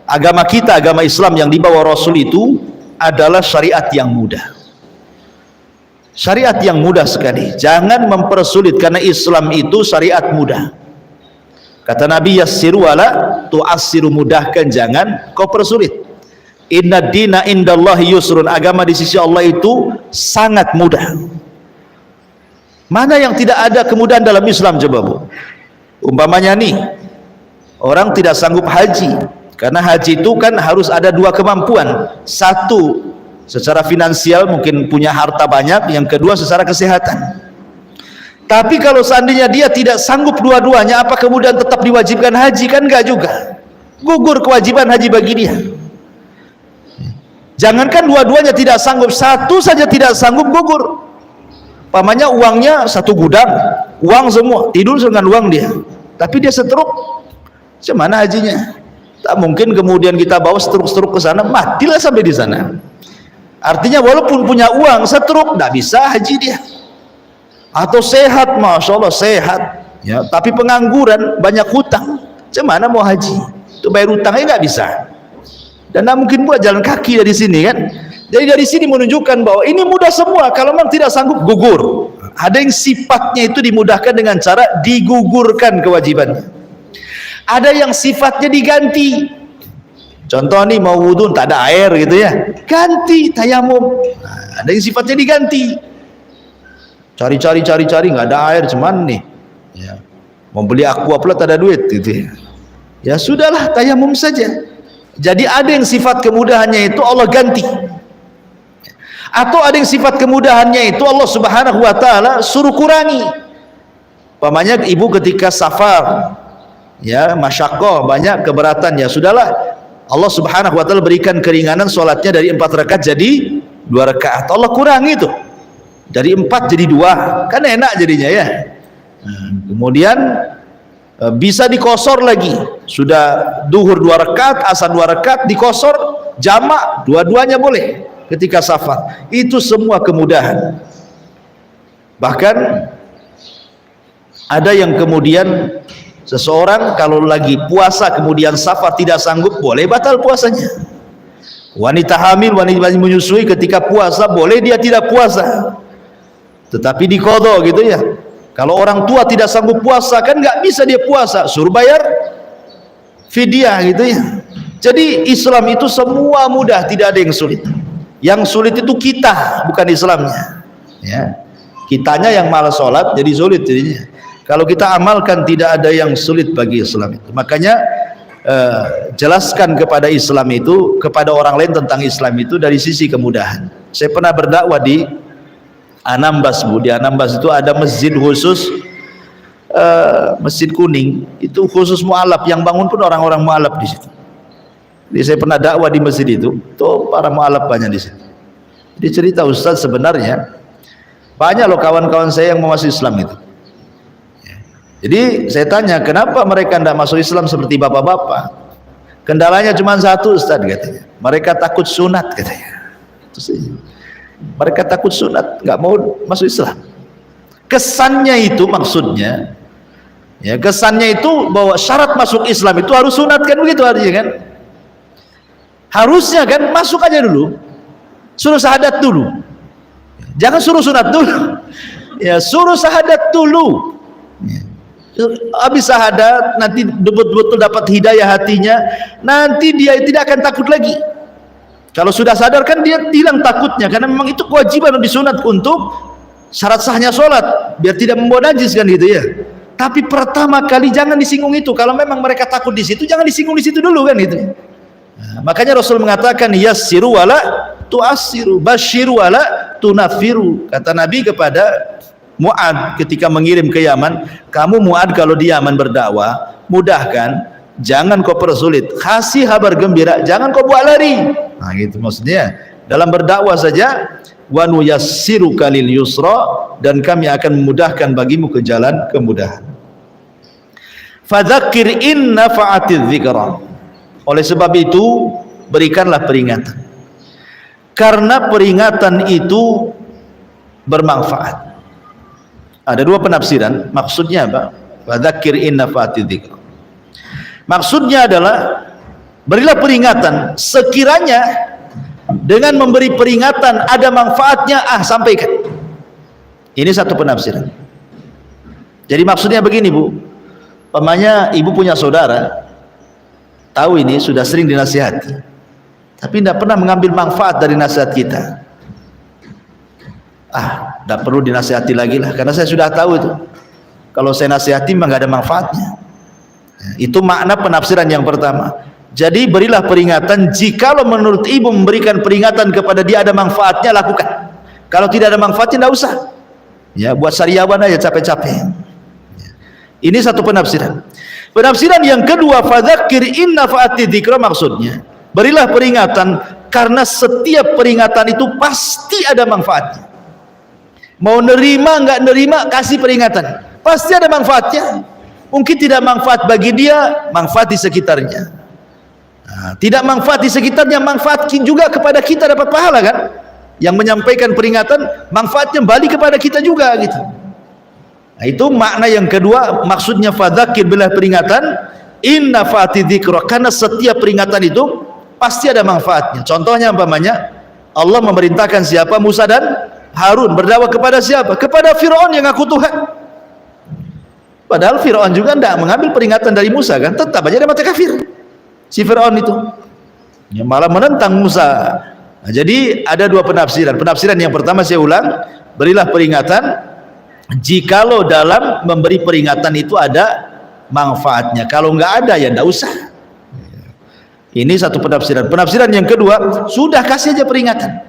agama kita, agama Islam yang dibawa Rasul itu adalah syariat yang mudah. Syariat yang mudah sekali. Jangan mempersulit, karena Islam itu syariat mudah. Kata Nabi, yassiru wala tu'assiru, mudahkan, jangan kau persulit. Inna dina indallahi yusrun, agama di sisi Allah itu sangat mudah. Mana yang tidak ada kemudahan dalam Islam, coba Bu? Umpamanya nih, orang tidak sanggup haji, karena haji itu kan harus ada dua kemampuan. Satu, secara finansial, mungkin punya harta banyak. Yang kedua, secara kesehatan. Tapi kalau seandainya dia tidak sanggup dua-duanya, apa kemudian tetap diwajibkan haji? Kan enggak juga. Gugur kewajiban haji bagi dia. Jangankan dua-duanya tidak sanggup, satu saja tidak sanggup, gugur. Pamannya uangnya satu gudang, uang semua, tidur dengan uang dia. Tapi dia setruk, gimana hajinya? Tak mungkin kemudian kita bawa setruk-setruk ke sana, matilah sampai di sana. Artinya walaupun punya uang, setruk, tidak bisa haji dia. Atau sehat, masya Allah sehat, ya, tapi pengangguran, banyak hutang, gimana mau haji? Itu bayar hutangnya nggak bisa. Dan tidak mungkin pula jalan kaki dari sini kan. Jadi dari sini menunjukkan bahwa ini mudah semua. Kalau memang tidak sanggup, gugur. Ada yang sifatnya itu dimudahkan dengan cara digugurkan kewajibannya. Ada yang sifatnya diganti. Contoh nih, mau wudhu tak ada air gitu ya, ganti tayamum. Nah, ada yang sifatnya diganti. Cari nggak ada air, cuman nih ya, mau beli aqua pula tak ada duit gitu ya. Ya sudahlah, tayamum saja. Jadi ada yang sifat kemudahannya itu Allah ganti. Atau ada yang sifat kemudahannya itu Allah Subhanahu wa taala suruh kurangi. Pamannya ibu ketika safar, ya masyaqqah, banyak keberatan, ya sudahlah, Allah Subhanahu wa taala berikan keringanan, sholatnya dari 4 rakaat jadi 2 rakaat. Allah kurangi itu. Dari 4 jadi 2. Kan enak jadinya ya. Kemudian bisa dikosor lagi. Sudah duhur 2 rakaat, asar 2 rakaat, dikosor jamak, dua-duanya boleh ketika safar. Itu semua kemudahan. Bahkan ada yang kemudian seseorang kalau lagi puasa kemudian safar tidak sanggup, boleh batal puasanya. Wanita hamil, wanita menyusui ketika puasa boleh dia tidak puasa, tetapi diqadha gitu ya. Kalau orang tua tidak sanggup puasa, kan nggak bisa dia puasa, suruh bayar fidyah gitu ya. Jadi Islam itu semua mudah, tidak ada yang sulit. Yang sulit itu kita, bukan Islamnya ya. Kitanya yang malas sholat jadi sulit jadinya. Kalau kita amalkan, tidak ada yang sulit bagi Islam itu. Makanya jelaskan kepada Islam itu, kepada orang lain tentang Islam itu dari sisi kemudahan. Saya pernah berdakwah di Anambas Bu. Di Anambas itu ada masjid khusus, Masjid Kuning, itu khusus mu'alaf, yang bangun pun orang-orang mu'alaf di situ. Jadi saya pernah dakwah di masjid itu, tuh para mu'alaf banyak di situ. Dia cerita, Ustaz sebenarnya banyak loh kawan-kawan saya yang mau masuk Islam itu. Jadi saya tanya, kenapa mereka tidak masuk Islam seperti bapak-bapak? Kendalanya cuma satu Ustaz katanya, mereka takut sunat katanya. Mereka takut sunat, nggak mau masuk Islam. Kesannya itu maksudnya, ya kesannya itu bahwa syarat masuk Islam itu harus sunat, kan begitu artinya kan? Harusnya kan masuk aja dulu, suruh syahadat dulu, jangan suruh sunat dulu, ya suruh syahadat dulu. Habis syahadat nanti betul-betul dapat hidayah hatinya, nanti dia tidak akan takut lagi. Kalau sudah sadar kan dia hilang takutnya, karena memang itu kewajiban disunat untuk syarat sahnya sholat, biar tidak membawa najis kan gitu ya. Tapi pertama kali jangan disinggung itu. Kalau memang mereka takut di situ, jangan disinggung di situ dulu kan gitu. Nah, makanya Rasul mengatakan yassiru wala tu'assiru, basyiru wala tunafiru. Kata Nabi kepada Mu'ad ketika mengirim ke Yaman, kamu Mu'ad kalau di Yaman berdakwah, mudahkan, jangan kau persulit, kasih kabar gembira, jangan kau buat lari. Nah gitu maksudnya. Dalam berdakwah saja, wa nuyassiruka lil yusra, dan kami akan memudahkan bagimu ke jalan kemudahan. Fadzakir in nafa'atiz dzikra. Oleh sebab itu berikanlah peringatan, karena peringatan itu bermanfaat. Ada dua penafsiran. Maksudnya apa? Fadzakir in nafa'atiz dzikra, maksudnya adalah berilah peringatan sekiranya dengan memberi peringatan ada manfaatnya, sampaikan. Ini satu penafsiran. Jadi maksudnya begini Bu, umpamanya ibu punya saudara, tahu ini sudah sering dinasihati, tapi tidak pernah mengambil manfaat dari nasihat kita. Tidak perlu dinasihati lagi lah, karena saya sudah tahu itu. Kalau saya nasihati memang nggak ada manfaatnya. Itu makna penafsiran yang pertama. Jadi berilah peringatan, jikalau menurut ibu memberikan peringatan kepada dia ada manfaatnya, lakukan. Kalau tidak ada manfaatnya, tidak usah. Ya, buat sariawan aja capek-capek. Ini satu penafsiran. Penafsiran yang kedua, fadzakir in nafa'atiz dzikra, maksudnya berilah peringatan karena setiap peringatan itu pasti ada manfaatnya. Mau nerima nggak nerima, kasih peringatan, pasti ada manfaatnya. Mungkin tidak manfaat bagi dia, manfaat di sekitarnya. Tidak manfaat di sekitarnya, manfaat juga kepada kita, dapat pahala kan. Yang menyampaikan peringatan manfaatnya balik kepada kita juga gitu. Nah, itu makna yang kedua. Maksudnya fadzakir, berilah peringatan in nafa'atiz dzikra, karena setiap peringatan itu pasti ada manfaatnya. Contohnya umpamanya Allah memerintahkan siapa? Musa dan Harun berdakwah kepada siapa? Kepada Fir'aun yang ngaku Tuhan. Padahal Fir'aun juga tidak mengambil peringatan dari Musa kan, tetap aja dia mati kafir. Si Fir'aun itu ya, malah menentang Musa. Nah, jadi ada dua penafsiran. Penafsiran yang pertama saya ulang, berilah peringatan jikalau dalam memberi peringatan itu ada manfaatnya. Kalau nggak ada ya nggak usah. Ini satu penafsiran. Penafsiran yang kedua, sudah kasih aja peringatan,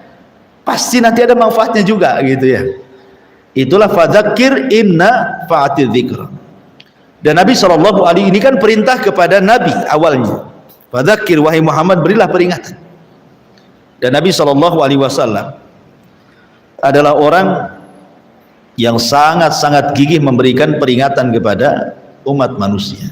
pasti nanti ada manfaatnya juga gitu ya. Itulah fadzakir inna fa'atiz dzikra. Dan Nabi SAW ini kan perintah kepada Nabi awalnya, fadzakir wahai Muhammad, berilah peringatan. Dan Nabi SAW adalah orang yang sangat-sangat gigih memberikan peringatan kepada umat manusia.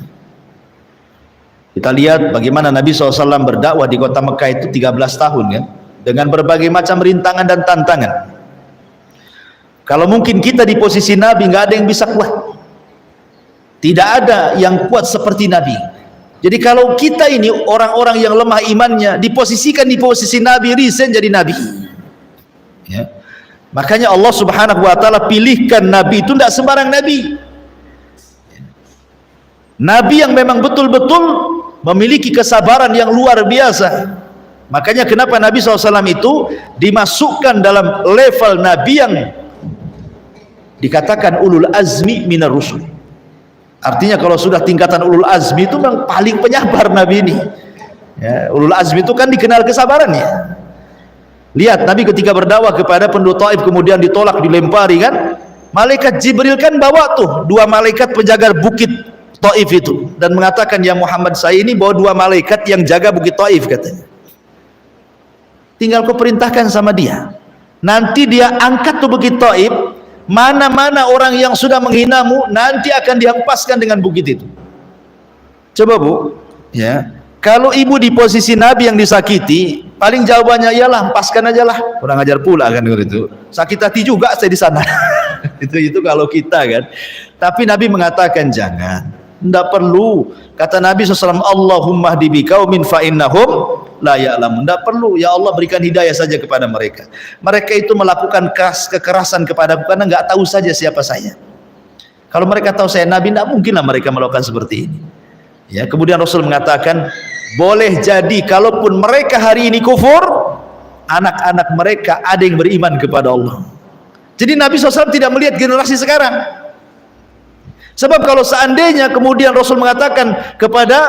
Kita lihat bagaimana Nabi SAW berdakwah di kota Mekah itu 13 tahun kan, dengan berbagai macam rintangan dan tantangan. Kalau mungkin kita di posisi Nabi, nggak ada yang bisa kuat. Tidak ada yang kuat seperti Nabi. Jadi kalau kita ini orang-orang yang lemah imannya, diposisikan di posisi Nabi, resign jadi Nabi ya. Makanya Allah Subhanahu wa ta'ala pilihkan Nabi itu tidak sembarang Nabi. Nabi yang memang betul-betul memiliki kesabaran yang luar biasa. Makanya kenapa Nabi SAW itu dimasukkan dalam level Nabi yang dikatakan ulul azmi minar rusul. Artinya kalau sudah tingkatan ulul azmi itu memang paling penyabar Nabi ini ya. Ulul azmi itu kan dikenal kesabarannya. Lihat Nabi ketika berdakwah kepada penduduk Taif, kemudian ditolak, dilempari kan, malaikat Jibril kan bawa tuh dua malaikat penjaga bukit Taif itu, dan mengatakan, ya Muhammad, saya ini bawa dua malaikat yang jaga bukit Taif katanya. Tinggal kau perintahkan sama dia, nanti dia angkat tuh bukit Taif. Mana-mana orang yang sudah menghinamu nanti akan dihempaskan dengan bukit itu. Coba Bu ya, kalau ibu di posisi Nabi yang disakiti, paling jawabannya ialah hempaskan aja lah, kurang ajar pula kan gitu. Sakit hati juga saya di sana. itu kalau kita kan. Tapi Nabi mengatakan jangan, tidak perlu. Kata Nabi SAW, Allahumma hdi biqaumin fa innahum la ya'lamun. Tidak perlu, ya Allah berikan hidayah saja kepada mereka. Mereka itu melakukan kekerasan kepadaku karena nggak tahu saja siapa saya. Kalau mereka tahu saya Nabi, tidak mungkinlah mereka melakukan seperti ini ya. Kemudian Rasul mengatakan, boleh jadi kalaupun mereka hari ini kufur, anak-anak mereka ada yang beriman kepada Allah. Jadi Nabi SAW tidak melihat generasi sekarang. Sebab kalau seandainya kemudian Rasul mengatakan kepada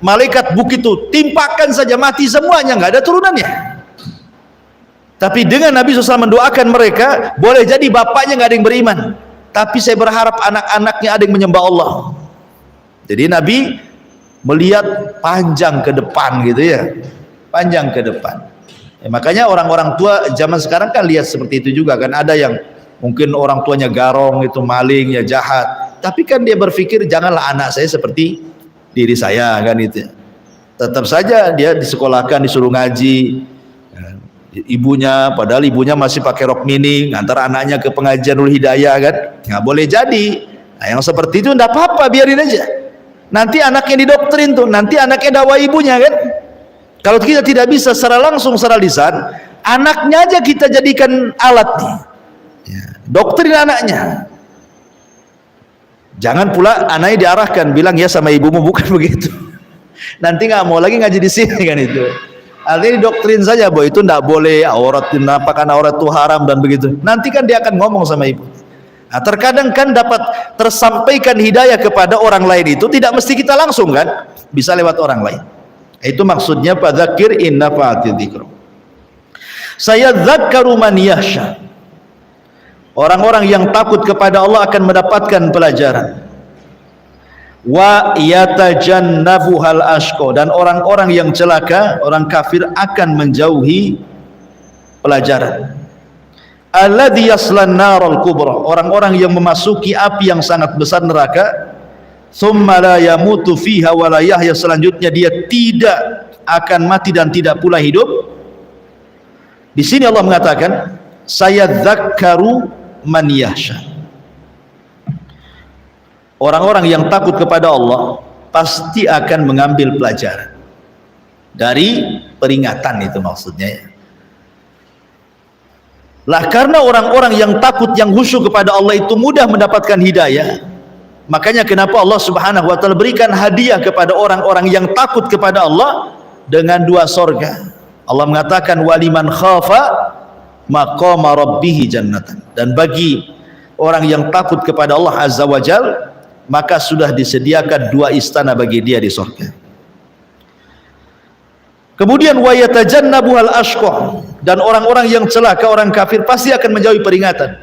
malaikat bukit itu, timpakan saja, mati semuanya, nggak ada turunannya. Tapi dengan Nabi SAW mendoakan mereka, boleh jadi bapaknya nggak ada yang beriman, tapi saya berharap anak-anaknya ada yang menyembah Allah. Jadi Nabi melihat panjang ke depan gitu ya, panjang ke depan. Ya, makanya orang-orang tua zaman sekarang kan lihat seperti itu juga kan. Ada yang mungkin orang tuanya garong, itu maling, ya jahat, tapi kan dia berpikir janganlah anak saya seperti diri saya kan itu. Tetap saja dia disekolahkan, disuruh ngaji. Ibunya, padahal ibunya masih pakai rok mini, ngantar anaknya ke pengajian Nurul Hidayah kan, nggak boleh jadi. Nah, yang seperti itu nggak apa-apa, biarin aja. Nanti anaknya didoktrin tuh, nanti anaknya dakwah ibunya kan. Kalau kita tidak bisa secara langsung, secara lisan, anaknya aja kita jadikan alat nih, ya, doktrin anaknya. Jangan pula anaknya diarahkan, bilang ya sama ibumu, bukan begitu. Nanti nggak mau lagi ngaji di sini kan itu. Artinya doktrin saja bahwa itu tidak boleh, aurat, dinampakkan aurat itu haram dan begitu. Nanti kan dia akan ngomong sama ibu. Nah, terkadang kan dapat tersampaikan hidayah kepada orang lain itu tidak mesti kita langsung kan, bisa lewat orang lain. Itu maksudnya fadzakir in nafa'ati dzikra. Sayadzakkaru man yakhsha. Orang-orang yang takut kepada Allah akan mendapatkan pelajaran. Wa yatajannabuhal ashqa, dan orang-orang yang celaka, orang kafir akan menjauhi pelajaran. Alladzi yaslan naral kubra, orang-orang yang memasuki api yang sangat besar, neraka. Tsumma la yamutu fiha wa la yahya, selanjutnya dia tidak akan mati dan tidak pula hidup. Di sini Allah mengatakan sayadzakkaru man yakhsha. Orang-orang yang takut kepada Allah pasti akan mengambil pelajaran dari peringatan itu, maksudnya. Lah karena orang-orang yang takut, yang khusyuk kepada Allah itu mudah mendapatkan hidayah, makanya kenapa Allah Subhanahu wa taala berikan hadiah kepada orang-orang yang takut kepada Allah dengan 2 sorga. Allah mengatakan waliman khafa maqama rabbih jannatan, dan bagi orang yang takut kepada Allah Azza wa Jalla, maka sudah disediakan 2 istana bagi dia di surga. Kemudian wa yatajannabuhal ashqa, dan orang-orang yang celaka, orang kafir pasti akan menjauhi peringatan.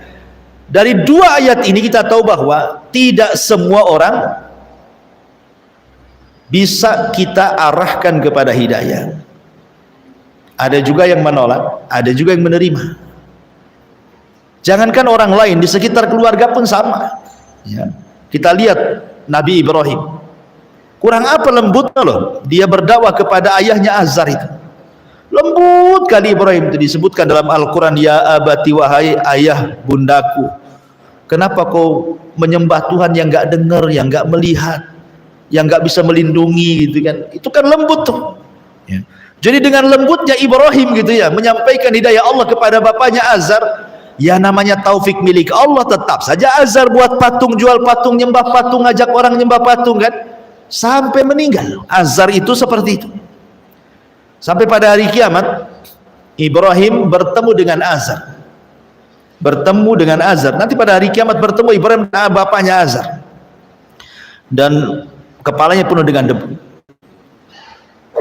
Dari 2 ayat ini kita tahu bahwa tidak semua orang bisa kita arahkan kepada hidayah. Ada juga yang menolak, ada juga yang menerima. Jangankan orang lain, di sekitar keluarga pun sama, ya. Kita lihat Nabi Ibrahim, kurang apa lembutnya loh, dia berdakwah kepada ayahnya Azar itu. Lembut kali Ibrahim itu, disebutkan dalam Al-Quran, ya abati, wahai ayah bundaku, kenapa kau menyembah Tuhan yang gak dengar, yang gak melihat, yang gak bisa melindungi gitu kan. Itu kan lembut tuh, ya. Jadi dengan lembutnya Ibrahim gitu ya, menyampaikan hidayah Allah kepada bapaknya Azar. Ya namanya taufik milik Allah, tetap saja Azar buat patung, jual patung, nyembah patung, ngajak orang nyembah patung kan, sampai meninggal. Azar itu seperti itu. Sampai pada hari kiamat Ibrahim bertemu dengan Azar. Bertemu dengan Azar. Nanti pada hari kiamat bertemu Ibrahim dengan bapaknya Azar. Dan kepalanya penuh dengan debu.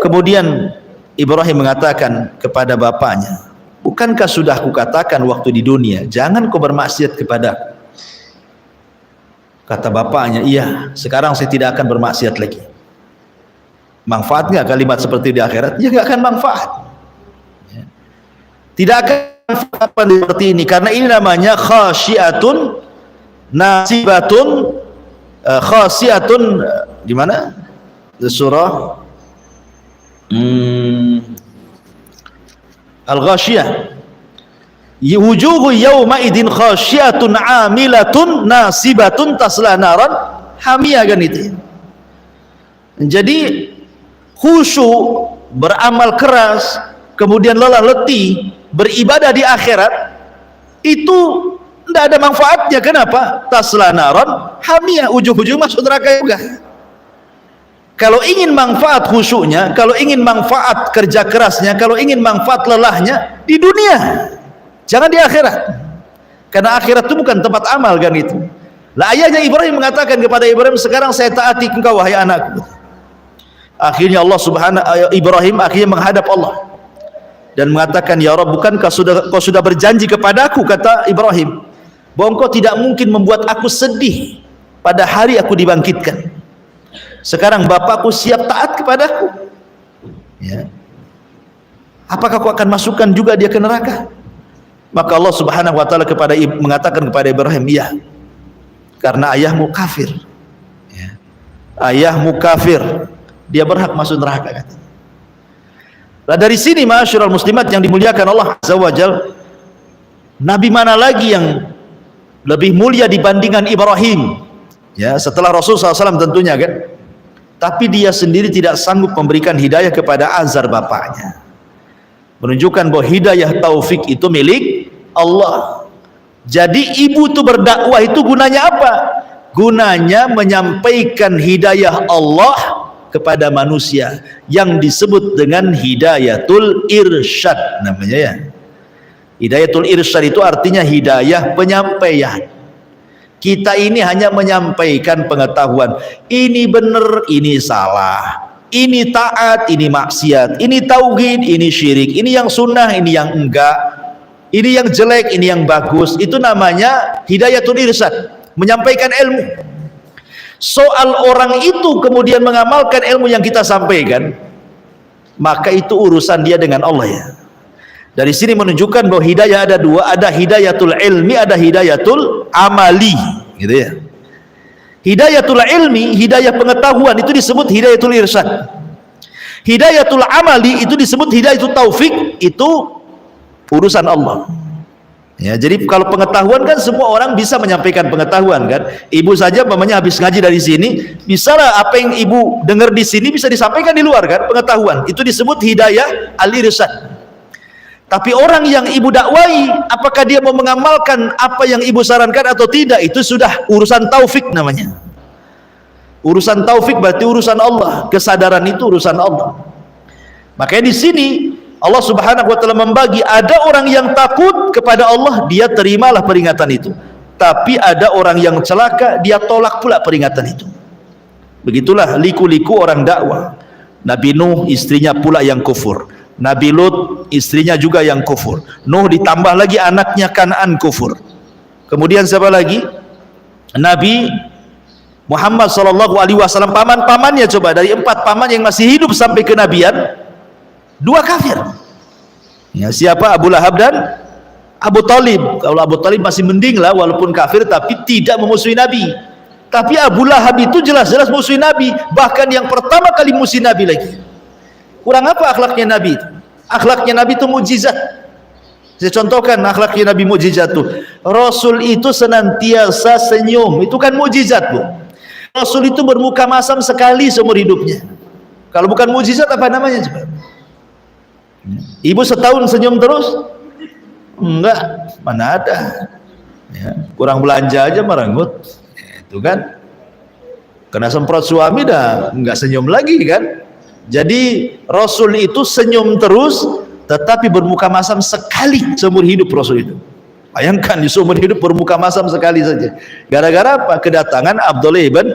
Kemudian Ibrahim mengatakan kepada bapaknya, bukankah sudah kukatakan waktu di dunia, jangan kau bermaksiat kepada. Kata bapaknya, iya, sekarang saya tidak akan bermaksiat lagi. Manfaat nggak kalimat seperti di akhirat? Ya nggak akan manfaat. Tidak akan manfaat seperti ini, karena ini namanya khasyiatun nasibatun, khasyiatun, di mana? Surah Al-Ghasyiyah. Wujuhu yawma idin khasyiatun amilatun nasibatun tasla naran hamiyah, kan itu. Jadi khusyuk, beramal keras, kemudian lelah letih beribadah di akhirat itu tidak ada manfaatnya. Kenapa? Tasla naran hamiyah, ujung-ujung masuk neraka juga. Kalau ingin manfaat khusyuknya, kalau ingin manfaat kerja kerasnya, kalau ingin manfaat lelahnya di dunia, jangan di akhirat. Karena akhirat itu bukan tempat amal, kan itu. Lah ayahnya Ibrahim mengatakan kepada Ibrahim, sekarang saya taati engkau wahai anakku. Akhirnya Ibrahim akhirnya menghadap Allah dan mengatakan, ya Rabb, bukankah kau sudah berjanji kepadaku, kata Ibrahim, bahwa engkau tidak mungkin membuat aku sedih pada hari aku dibangkitkan. Sekarang bapakku siap taat kepadaku, ya. Apakah kau akan masukkan juga dia ke neraka? Maka Allah Subhanahu wa taala mengatakan kepada Ibrahim, iya, karena ayahmu kafir, ya. Ayahmu kafir, dia berhak masuk neraka, kata. Nah, dari sini ma'asyiral muslimat yang dimuliakan Allah Azza wa Jalla, nabi mana lagi yang lebih mulia dibandingkan Ibrahim, ya, setelah Rasul SAW tentunya, kan. Tapi dia sendiri tidak sanggup memberikan hidayah kepada Azar bapaknya, menunjukkan bahwa hidayah taufik itu milik Allah. Jadi ibu itu berdakwah itu gunanya apa? Gunanya menyampaikan hidayah Allah kepada manusia yang disebut dengan hidayatul irsyad namanya, ya. Hidayatul irsyad itu artinya hidayah penyampaian. Kita ini hanya menyampaikan pengetahuan, ini benar, ini salah, ini taat, ini maksiat, ini tauhid, ini syirik, ini yang sunnah, ini yang enggak, ini yang jelek, ini yang bagus. Itu namanya hidayatul irsyad, menyampaikan ilmu. Soal orang itu kemudian mengamalkan ilmu yang kita sampaikan, maka itu urusan dia dengan Allah, ya. Dari sini menunjukkan bahwa hidayah ada dua, ada hidayatul ilmi, ada hidayatul amali, gitu, ya. Hidayatul ilmi, hidayah pengetahuan, itu disebut hidayatul irsyad. Hidayatul amali itu disebut hidayatul taufik, itu urusan Allah, ya. Jadi kalau pengetahuan kan semua orang bisa menyampaikan pengetahuan, kan. Ibu saja mamanya habis ngaji dari sini, bisalah apa yang ibu dengar di sini bisa disampaikan di luar, kan, pengetahuan. Itu disebut hidayah al-irsyad. Tapi orang yang ibu dakwai, apakah dia mau mengamalkan apa yang ibu sarankan atau tidak, itu sudah urusan taufik namanya. Urusan taufik berarti urusan Allah, kesadaran itu urusan Allah. Makanya di sini Allah Subhanahu wa taala membagi, ada orang yang takut kepada Allah, dia terimalah peringatan itu. Tapi ada orang yang celaka, dia tolak pula peringatan itu. Begitulah liku-liku orang dakwah. Nabi Nuh istrinya pula yang kufur, Nabi Lut istrinya juga yang kufur, Nuh ditambah lagi anaknya Kan'an kufur. Kemudian siapa lagi? Nabi Muhammad SAW, paman-pamannya, coba dari 4 paman yang masih hidup sampai kenabian, 2 kafir, ya. Siapa? Abu Lahab dan Abu Talib. Kalau Abu Talib masih mending lah, walaupun kafir tapi tidak memusuhi Nabi. Tapi Abu Lahab itu jelas-jelas musuhi Nabi, bahkan yang pertama kali musuhi Nabi lagi. Kurang apa akhlaknya Nabi itu? Akhlaknya Nabi itu mukjizat. Saya contohkan akhlaknya Nabi mukjizat itu. Rasul itu senantiasa senyum, itu kan mukjizat, Bu. Rasul itu bermuka masam sekali seumur hidupnya. Kalau bukan mukjizat apa namanya, coba? Ibu setahun senyum terus? Enggak, mana ada, ya. Kurang belanja aja merenggut, itu kan. Kena semprot suami dah enggak senyum lagi, kan. Jadi Rasul itu senyum terus, tetapi bermuka masam sekali seumur hidup Rasul itu. Bayangkan di seumur hidup bermuka masam sekali saja. Gara-gara apa? Kedatangan Abdullah ibn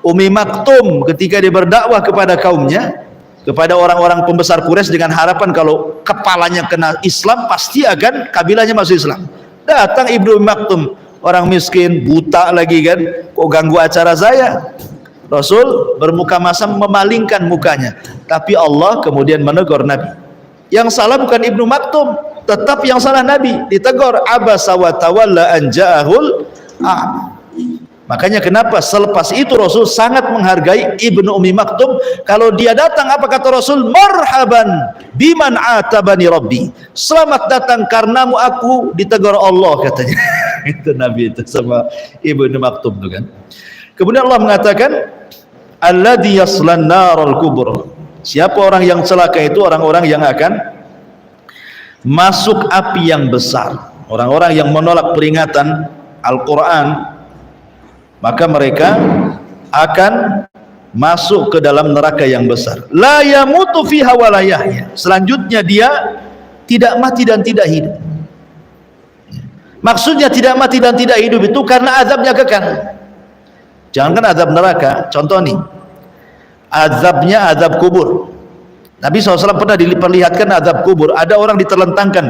Ummi Maktum ketika dia berdakwah kepada kaumnya, kepada orang-orang pembesar Quraisy dengan harapan kalau kepalanya kena Islam pasti akan kabilahnya masuk Islam. Datang Ibnu Ummi Maktum, orang miskin, buta lagi, kan. Kok ganggu acara saya? Rasul bermuka masam memalingkan mukanya, tapi Allah kemudian menegur Nabi. Yang salah bukan Ibnu Maktum, tetap yang salah Nabi, ditegur, abasa wa tawalla an ja'ahul a'ma. Makanya kenapa selepas itu Rasul sangat menghargai Ibnu Ummi Maktum. Kalau dia datang, apa kata Rasul? Marhaban biman atabani rabbi, selamat datang karenamu aku ditegur Allah, katanya. Itu Nabi itu sama Ibnu Maktum itu, kan. Kemudian Allah mengatakan, alladzi yaslan naral kubra. Siapa orang yang celaka? Itu orang-orang yang akan masuk api yang besar. Orang-orang yang menolak peringatan Al-Quran, maka mereka akan masuk ke dalam neraka yang besar. La yamutu fiha wa la yahya. Selanjutnya dia tidak mati dan tidak hidup. Maksudnya tidak mati dan tidak hidup itu karena azabnya kekal. Jangankan azab neraka, contoh nih, azabnya azab kubur. Nabi SAW pernah diperlihatkan azab kubur. Ada orang diterlentangkan.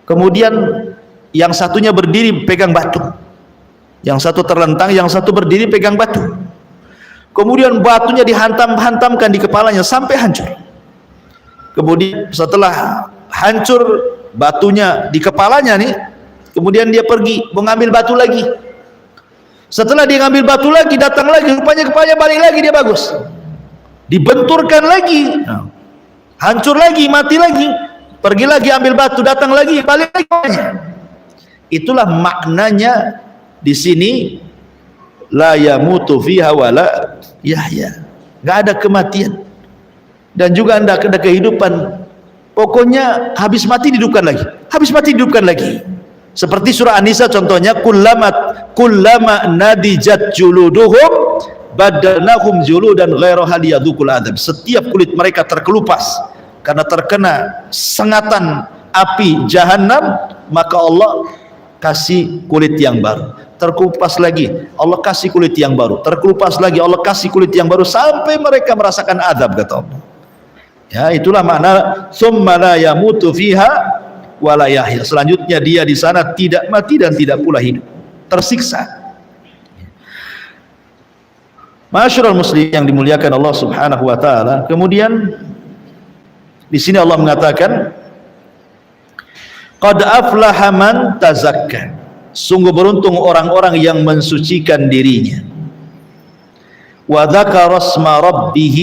Kemudian yang satunya berdiri pegang batu. Yang satu terlentang, yang satu berdiri pegang batu. Kemudian batunya dihantam-hantamkan di kepalanya sampai hancur. Kemudian setelah hancur batunya di kepalanya nih, kemudian dia pergi mengambil batu lagi. Setelah dia ngambil batu lagi, datang lagi, rupanya kepalanya balik lagi, dia bagus. Dibenturkan lagi, hancur lagi, mati lagi, pergi lagi ambil batu, datang lagi, balik lagi. Itulah maknanya di sini, la yamutu fiha wala yahya, nggak ada kematian dan juga nggak ada kehidupan. Pokoknya habis mati dihidupkan lagi, habis mati dihidupkan lagi. Seperti surah An-Nisa contohnya, kullama nadijat juluduhum badalnahum juludan ghairaha liyadzuqul adzab. Setiap kulit mereka terkelupas karena terkena sengatan api jahanam, maka Allah kasih kulit yang baru. Terkelupas lagi, Allah kasih kulit yang baru. Terkelupas lagi, Allah kasih kulit yang baru sampai mereka merasakan azab, kata Allah. Ya, itulah makna summa la yamutu fiha wala yahya. Selanjutnya dia di sana tidak mati dan tidak pula hidup, tersiksa. Ma'asyiral muslimin yang dimuliakan Allah Subhanahu wa taala. Kemudian di sini Allah mengatakan, qad aflaha man tazakka. Sungguh beruntung orang-orang yang mensucikan dirinya. Wa dzakara asma rabbih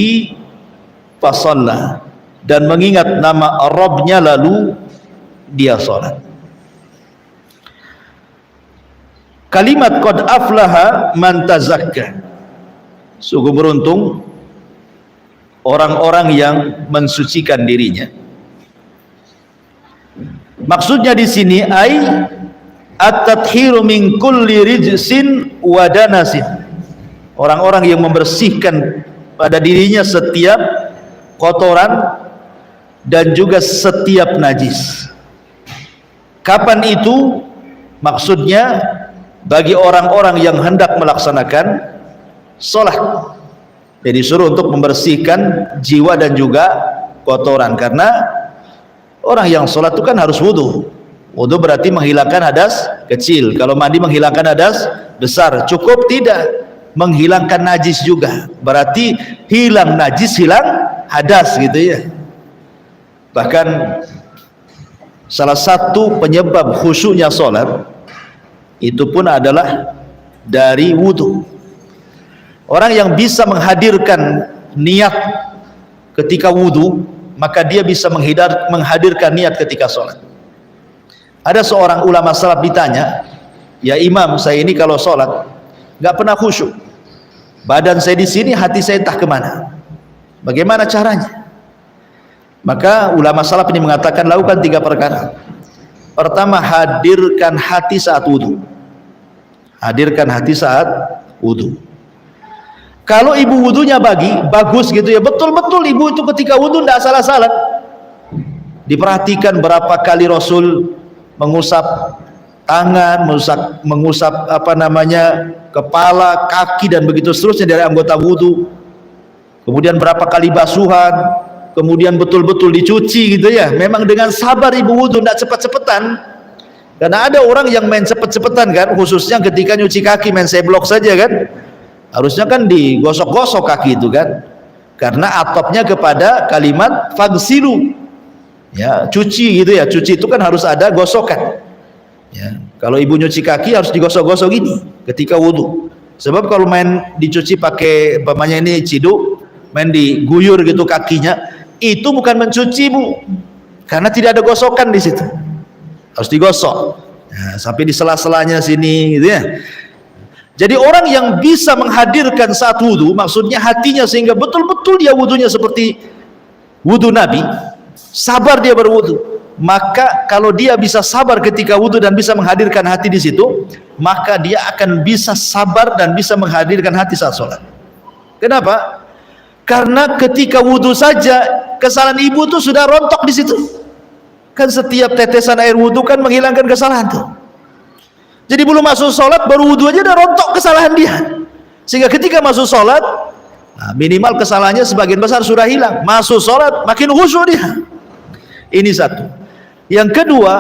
fasalla, dan mengingat nama Rabbnya lalu dia salat. Kalimat qad aflaha man tazakka, sungguh beruntung orang-orang yang mensucikan dirinya. Maksudnya di sini ai at-tathhiru min kulli rijsin wa danasin, orang-orang yang membersihkan pada dirinya setiap kotoran dan juga setiap najis. Kapan itu? Maksudnya bagi orang-orang yang hendak melaksanakan sholat, jadi suruh untuk membersihkan jiwa dan juga kotoran. Karena orang yang sholat itu kan harus wudhu. Wudhu berarti menghilangkan hadas kecil. Kalau mandi menghilangkan hadas besar. Cukup tidak, menghilangkan najis juga. Berarti hilang najis, hilang hadas, gitu ya. Bahkan salah satu penyebab khusyuknya sholat itu pun adalah dari wudhu. Orang yang bisa menghadirkan niat ketika wudhu, maka dia bisa menghadirkan niat ketika sholat. Ada seorang ulama salaf ditanya, ya imam, saya ini kalau sholat nggak pernah khusyuk, badan saya di sini, hati saya entah kemana, bagaimana caranya? Maka ulama salaf ini mengatakan, lakukan 3 perkara. Pertama, hadirkan hati saat wudhu. Hadirkan hati saat wudhu. Kalau ibu wudhunya bagus gitu ya, betul-betul ibu itu ketika wudhu tidak salah-salah. Diperhatikan berapa kali Rasul mengusap tangan, mengusap kepala, kaki dan begitu seterusnya dari anggota wudhu. Kemudian berapa kali basuhan, kemudian betul-betul dicuci gitu ya. Memang dengan sabar ibu wudhu, tidak cepet-cepetan. Karena ada orang yang main cepet-cepetan kan, khususnya ketika nyuci kaki main seblok saja kan. Harusnya kan digosok-gosok kaki itu kan. Karena atopnya kepada kalimat fagsilu. Ya, cuci gitu ya. Cuci itu kan harus ada gosokan. Ya, kalau ibu nyuci kaki harus digosok-gosok gini ketika wudhu. Sebab kalau main dicuci pakai umpamanya ini ciduk, main diguyur gitu kakinya, itu bukan mencuci bu, karena tidak ada gosokan di situ. Harus digosok. Nah, sampai di sela-selanya sini gitu ya. Jadi orang yang bisa menghadirkan saat wudhu, maksudnya hatinya sehingga betul-betul dia wudhunya seperti wudhu Nabi, sabar dia berwudhu. Maka kalau dia bisa sabar ketika wudhu dan bisa menghadirkan hati di situ, maka dia akan bisa sabar dan bisa menghadirkan hati saat sholat. Kenapa? Karena ketika wudhu saja kesalahan ibu itu sudah rontok di situ. Kan setiap tetesan air wudhu kan menghilangkan kesalahan tuh. Jadi belum masuk sholat baru wudhu aja udah rontok kesalahan dia. Sehingga ketika masuk sholat, nah, minimal kesalahannya sebagian besar sudah hilang. Masuk sholat makin khusyuk dia. Ini satu. Yang kedua,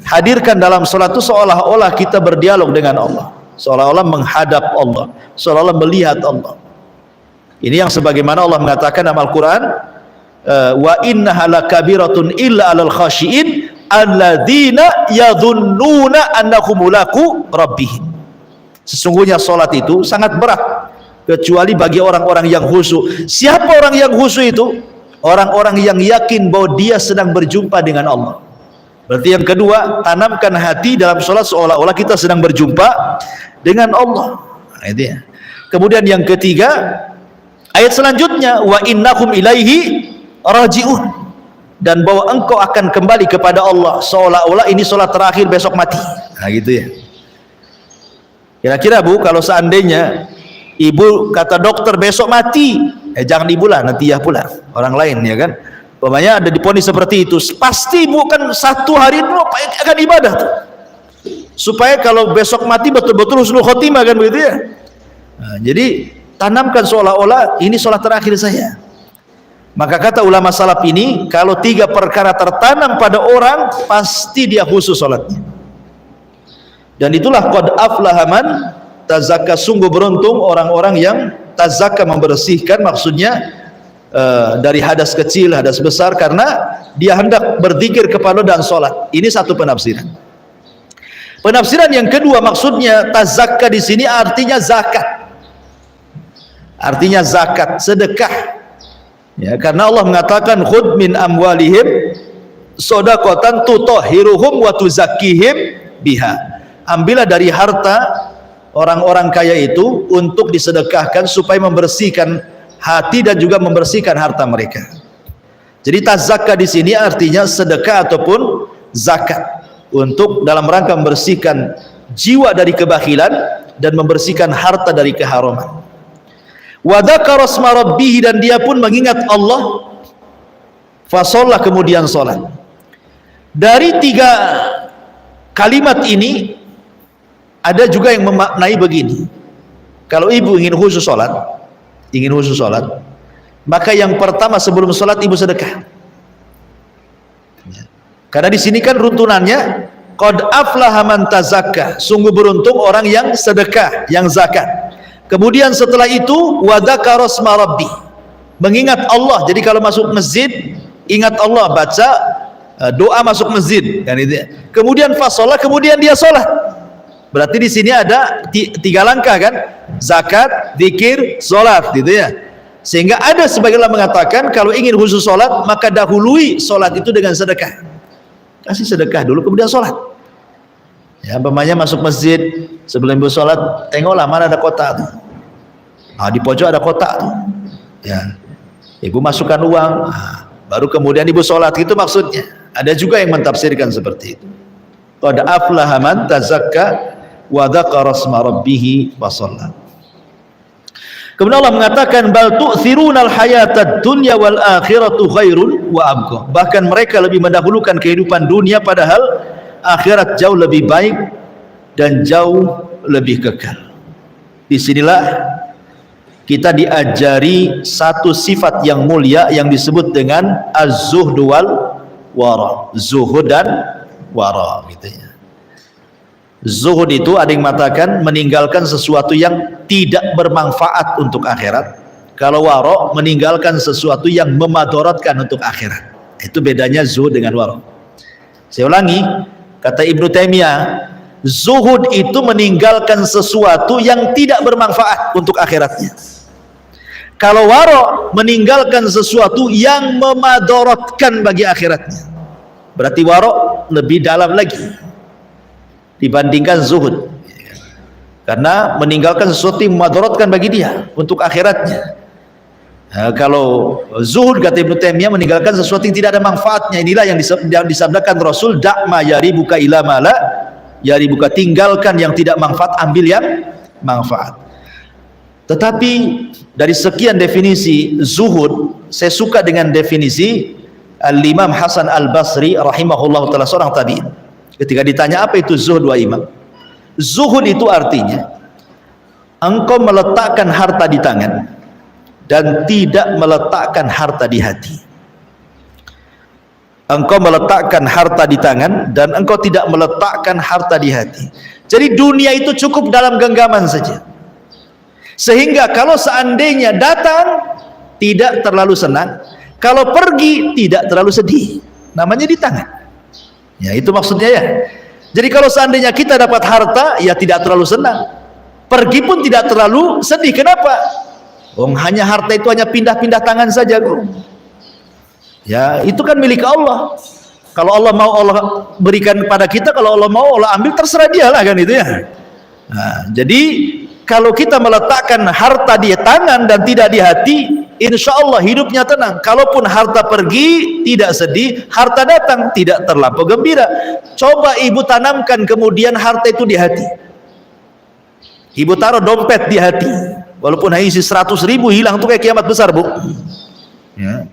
hadirkan dalam sholat itu seolah-olah kita berdialog dengan Allah, seolah-olah menghadap Allah, seolah-olah melihat Allah. Ini yang sebagaimana Allah mengatakan dalam Al-Quran, wa innaha lakabiratun illa alal khashiin alladzina yadhunnuna annahum mulaku rabbihim. Sesungguhnya sholat itu sangat berat kecuali bagi orang-orang yang khusyuk. Siapa orang yang khusyuk itu? Orang-orang yang yakin bahwa dia sedang berjumpa dengan Allah. Berarti yang kedua, tanamkan hati dalam sholat seolah-olah kita sedang berjumpa dengan Allah. Nah, itu ya. Kemudian yang ketiga, ayat selanjutnya, wa innakum ilaihi raji'un, dan bahwa engkau akan kembali kepada Allah seolah-olah ini sholat terakhir besok mati. Nah gitu ya. Kira-kira Bu, kalau seandainya ibu kata dokter besok mati, jangan ibu lah, nanti ya pula orang lain, ya kan. Pokoknya ada diponis seperti itu, pasti ibu kan satu hari itu akan ibadah tuh, supaya kalau besok mati betul-betul husnul khotimah, kan begitu ya. Nah, jadi tanamkan seolah-olah ini sholat terakhir saya. Maka kata ulama salaf ini, kalau tiga perkara tertanam pada orang, pasti dia khusus sholatnya. Dan itulah qad aflaha man tazakka, sungguh beruntung orang-orang yang tazakka, membersihkan, maksudnya dari hadas kecil, hadas besar, karena dia hendak berzikir kepada dan sholat. Ini satu penafsiran. Penafsiran yang kedua, maksudnya tazakka di sini artinya zakat. Artinya zakat, sedekah. Ya, karena Allah mengatakan khudh min amwalihim shadaqatan tutahhiruhum wa tuzakkihim biha. Ambillah dari harta orang-orang kaya itu untuk disedekahkan supaya membersihkan hati dan juga membersihkan harta mereka. Jadi tazakka di sini artinya sedekah ataupun zakat untuk dalam rangka membersihkan jiwa dari kebakilan dan membersihkan harta dari keharaman. Wa dzakara asma rabbih, dan dia pun mengingat Allah, fa shalla, kemudian salat. Dari tiga kalimat ini ada juga yang memaknai begini. Kalau ibu ingin khusus salat, maka yang pertama sebelum salat ibu sedekah. Karena di sini kan runtunannya qad aflaha man tazakka, sungguh beruntung orang yang sedekah, yang zakat. Kemudian setelah itu wa dzakara asma rabbi, mengingat Allah. Jadi kalau masuk masjid ingat Allah, baca doa masuk masjid, kan itu. Kemudian fa shalah, kemudian dia salat. Berarti di sini ada tiga langkah kan? Zakat, zikir, salat, gitu ya. Sehingga ada sebagian orang mengatakan kalau ingin khusus salat maka dahului salat itu dengan sedekah. Kasih sedekah dulu kemudian salat. Ya, umpamanya masuk masjid sebelum ibu salat, tengoklah mana ada kotak tuh. Ah, di pojok ada kotak tuh. Ya. Ibu masukkan uang, baru kemudian ibu salat, itu maksudnya. Ada juga yang mentafsirkan seperti itu. Qad aflaha man tazakka wa dzakara asma rabbih wa shalla. Kemudian Allah mengatakan bal tu'thirunal hayatad dunya wal akhiratu khairun wa abqa. Bahkan mereka lebih mendahulukan kehidupan dunia, padahal akhirat jauh lebih baik dan jauh lebih kekal. Disinilah kita diajari satu sifat yang mulia yang disebut dengan az-zuhd wal wara. Zuhud dan wara, gitu ya. Zuhud itu ada yang mengatakan meninggalkan sesuatu yang tidak bermanfaat untuk akhirat. Kalau wara, meninggalkan sesuatu yang memadaratkan untuk akhirat. Itu bedanya zuhud dengan wara. Saya ulangi, kata Ibnu Taimiyah, zuhud itu meninggalkan sesuatu yang tidak bermanfaat untuk akhiratnya. Kalau wara, meninggalkan sesuatu yang memadaratkan bagi akhiratnya. Berarti wara lebih dalam lagi dibandingkan zuhud, karena meninggalkan sesuatu yang memadaratkan bagi dia untuk akhiratnya. Nah, kalau zuhud kata Ibnu Taimiyah meninggalkan sesuatu yang tidak ada manfaatnya. Inilah yang disabdakan Rasul, da'ma yaribuka ila mala yaribuka, tinggalkan yang tidak manfaat, ambil yang manfaat. Tetapi dari sekian definisi zuhud, saya suka dengan definisi Al-Imam Hasan Al-Basri rahimahullah ta'ala, seorang tabi'in, ketika ditanya apa itu zuhud wa imam, zuhud itu artinya engkau meletakkan harta di tangan dan tidak meletakkan harta di hati. Engkau meletakkan harta di tangan dan engkau tidak meletakkan harta di hati. Jadi dunia itu cukup dalam genggaman saja, sehingga kalau seandainya datang tidak terlalu senang, kalau pergi tidak terlalu sedih. Namanya di tangan. Ya, itu maksudnya ya. Jadi kalau seandainya kita dapat harta, ya tidak terlalu senang, pergi pun tidak terlalu sedih. Kenapa? Hanya harta itu hanya pindah-pindah tangan saja, bro. Ya, itu kan milik Allah. Kalau Allah mau, Allah berikan pada kita. Kalau Allah mau, Allah ambil, terserah dia lah, kan itu ya. Nah, jadi kalau kita meletakkan harta di tangan dan tidak di hati, insya Allah hidupnya tenang. Kalaupun harta pergi tidak sedih, harta datang tidak terlampau gembira. Coba ibu tanamkan kemudian harta itu di hati. Ibu taruh dompet di hati, walaupun hanya isi 100.000, hilang tuh kayak kiamat besar, bu. Ya.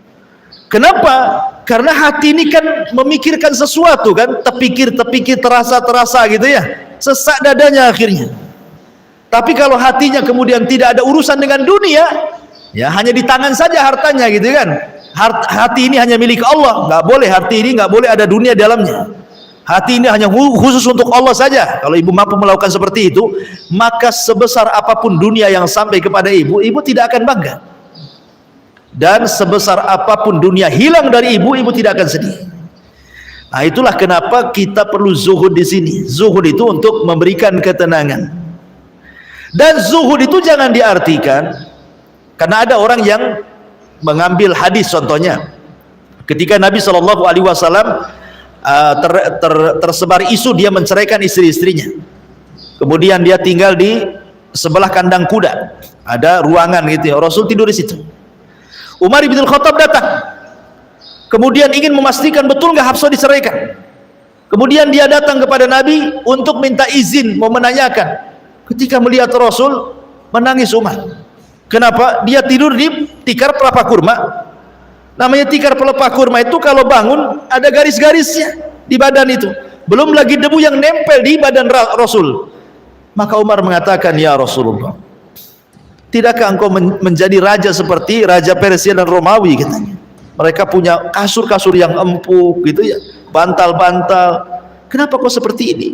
Kenapa? Karena hati ini kan memikirkan sesuatu, kan, terpikir, terasa gitu ya, sesak dadanya akhirnya. Tapi kalau hatinya kemudian tidak ada urusan dengan dunia, ya hanya di tangan saja hartanya, gitu kan. Hati ini hanya milik Allah, nggak boleh, hati ini nggak boleh ada dunia dalamnya. Hati ini hanya khusus untuk Allah saja. Kalau ibu mampu melakukan seperti itu, maka sebesar apapun dunia yang sampai kepada ibu, ibu tidak akan bangga. Dan sebesar apapun dunia hilang dari ibu, ibu tidak akan sedih. Nah, itulah kenapa kita perlu zuhud di sini. Zuhud itu untuk memberikan ketenangan. Dan zuhud itu jangan diartikan, karena ada orang yang mengambil hadis, contohnya ketika Nabi SAW tersebar isu dia menceraikan istri-istrinya, kemudian dia tinggal di sebelah kandang kuda, ada ruangan gitu ya, Rasul tidur di situ. Umar bin Khattab datang, kemudian ingin memastikan betul nggak Hafsah diceraikan. Kemudian dia datang kepada Nabi untuk minta izin, mau menanyakan. Ketika melihat Rasul, menangis Umar. Kenapa? Dia tidur di tikar pelepah kurma. Namanya tikar pelepah kurma itu kalau bangun ada garis-garisnya di badan itu, belum lagi debu yang nempel di badan Rasul. Maka Umar mengatakan, ya Rasulullah, tidakkah engkau menjadi raja seperti raja Persia dan Romawi, katanya. Mereka punya kasur-kasur yang empuk gitu ya, bantal-bantal. Kenapa kau seperti ini?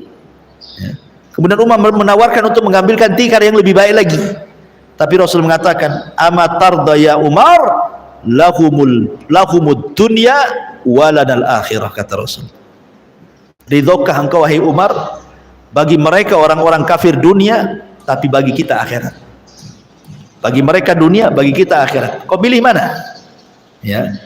Ya. Kemudian Umar menawarkan untuk mengambilkan tikar yang lebih baik lagi. Tapi Rasul mengatakan, amatarda ya Umar, lahumud dunya waladal akhirah, kata Rasul. Ridhokah engkau wahai Umar, bagi mereka orang-orang kafir dunia, tapi bagi kita akhirat. Bagi mereka dunia, bagi kita akhirat. Kau pilih mana? Ya.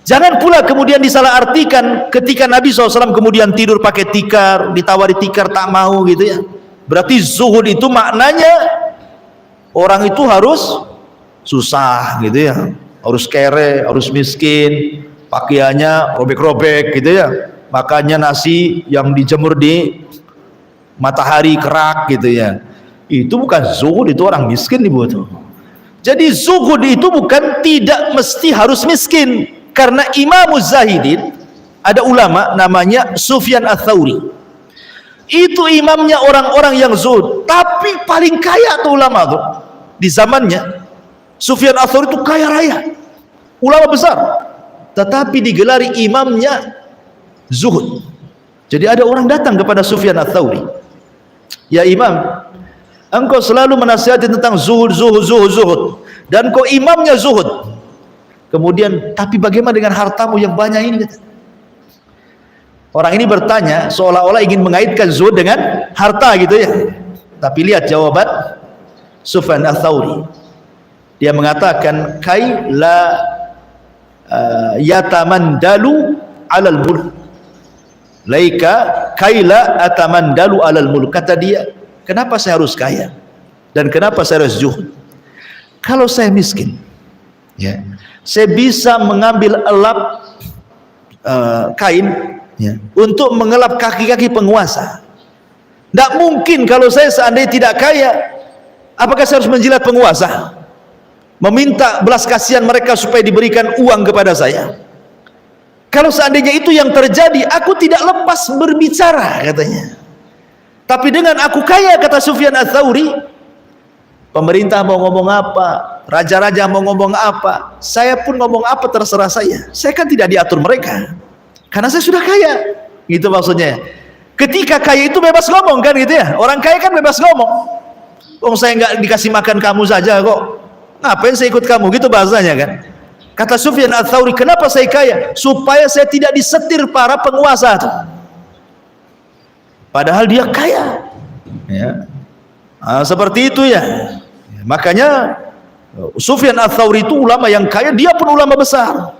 Jangan pula kemudian disalahartikan ketika Nabi SAW kemudian tidur pakai tikar, ditawari tikar tak mau gitu ya. Berarti zuhud itu maknanya orang itu harus susah gitu ya, harus kere, harus miskin, pakaiannya robek-robek gitu ya, makannya nasi yang dijemur di matahari kerak gitu ya. Itu bukan zuhud, itu orang miskin ibu tuh. Jadi zuhud itu bukan tidak mesti harus miskin. Karena Imam Zahidin, ada ulama namanya Sufyan Ats-Tsauri, itu imamnya orang-orang yang zuhud, tapi paling kaya tuh ulama tuh di zamannya. Sufyan Ats-Tsauri itu kaya raya, ulama besar, tetapi digelari imamnya zuhud. Jadi ada orang datang kepada Sufyan Ats-Tsauri, ya Imam, engkau selalu menasihati tentang zuhud, dan kau imamnya zuhud. Kemudian, tapi bagaimana dengan hartamu yang banyak ini? Orang ini bertanya seolah-olah ingin mengaitkan zuhud dengan harta gitu ya. Tapi lihat jawaban Sufyan Ats-Tsauri. Dia mengatakan, kai la yatamandalu alal mulk. Laika kai la atamandalu alal mulk. Kata dia, kenapa saya harus kaya? Dan kenapa saya harus zuhud? Kalau saya miskin, ya, saya bisa mengambil elap kain ya, untuk mengelap kaki-kaki penguasa. Tidak mungkin kalau saya seandainya tidak kaya, apakah saya harus menjilat penguasa, meminta belas kasihan mereka supaya diberikan uang kepada saya? Kalau seandainya itu yang terjadi, aku tidak lepas berbicara, katanya. Tapi dengan aku kaya, kata Sufyan Ats-Tsauri, pemerintah mau ngomong apa, raja-raja mau ngomong apa, saya pun ngomong apa terserah saya. Saya kan tidak diatur mereka, karena saya sudah kaya. Gitu maksudnya. Ketika kaya itu bebas ngomong kan, gitu ya. Orang kaya kan bebas ngomong. Oh, saya nggak dikasih makan kamu saja kok, ngapain saya ikut kamu, gitu bahasanya kan. Kata Sufyan Ats-Tsauri, kenapa saya kaya? Supaya saya tidak disetir para penguasa tuh. Padahal dia kaya, ya. Nah, seperti itu ya. Makanya Sufyan Ats-Tsauri itu ulama yang kaya, dia pun ulama besar.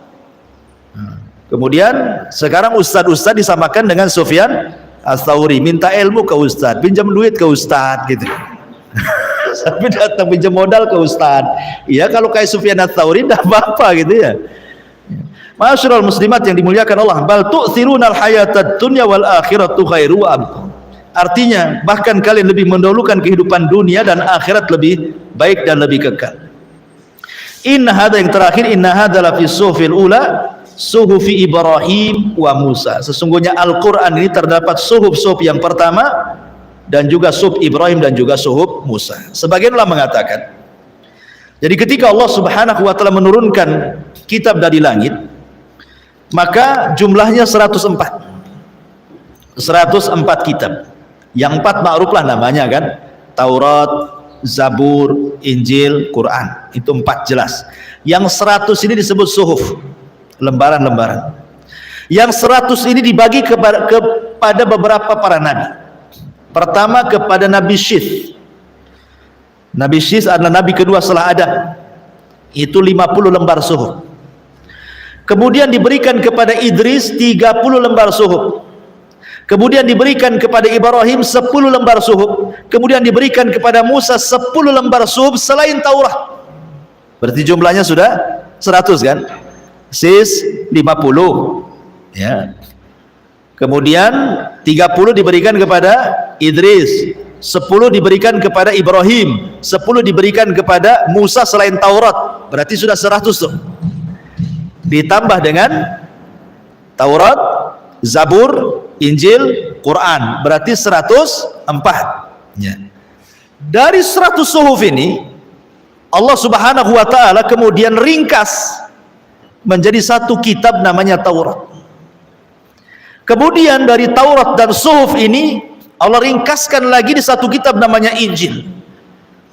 Kemudian sekarang ustadz-ustadz disamakan dengan Sufyan Ats-Tsauri, minta ilmu ke ustadz, pinjam duit ke ustadz, gitu. Sampai datang pinjam modal ke ustadz. Iya, kalau kayak Sufyan Ats-Tsauri tidak apa-apa, gitu ya. Ma'asyiral muslimat yang dimuliakan Allah, bal tu'thirunal hayatad dunya wal akhiratu khairu wa abqa. Artinya bahkan kalian lebih mendahulukan kehidupan dunia dan akhirat lebih baik dan lebih kekal. Inna hadza, yang terakhir, inna hadza la fi suhufil ula suhufi Ibrahim wa Musa. Sesungguhnya Al-Qur'an ini terdapat suhuf-suhuf yang pertama dan juga suhuf Ibrahim dan juga suhuf Musa. Sebagian ulama mengatakan, jadi ketika Allah Subhanahu wa taala menurunkan kitab dari langit, maka jumlahnya 104 kitab. Yang 4 ma'ruflah namanya kan, Taurat, Zabur, Injil, Quran. Itu 4 jelas. Yang 100 ini disebut suhuf, lembaran-lembaran. Yang 100 ini dibagi kepada beberapa para nabi. Pertama kepada Nabi Syith. Nabi Syith adalah nabi kedua setelah Adam. Itu 50 lembar suhuf. Kemudian diberikan kepada Idris 30 lembar suhuf. Kemudian diberikan kepada Ibrahim 10 lembar suhuf. Kemudian diberikan kepada Musa 10 lembar suhuf selain Taurat. Berarti jumlahnya sudah 100 kan? Sis 50, ya. Kemudian 30 diberikan kepada Idris, 10 diberikan kepada Ibrahim, 10 diberikan kepada Musa selain Taurat. Berarti sudah 100 tuh. Ditambah dengan Taurat, Zabur, Injil, Quran, berarti 104. Ya. Dari 100 suhuf ini, Allah Subhanahu wa taala kemudian ringkas menjadi satu kitab namanya Taurat. Kemudian dari Taurat dan suhuf ini Allah ringkaskan lagi di satu kitab namanya Injil.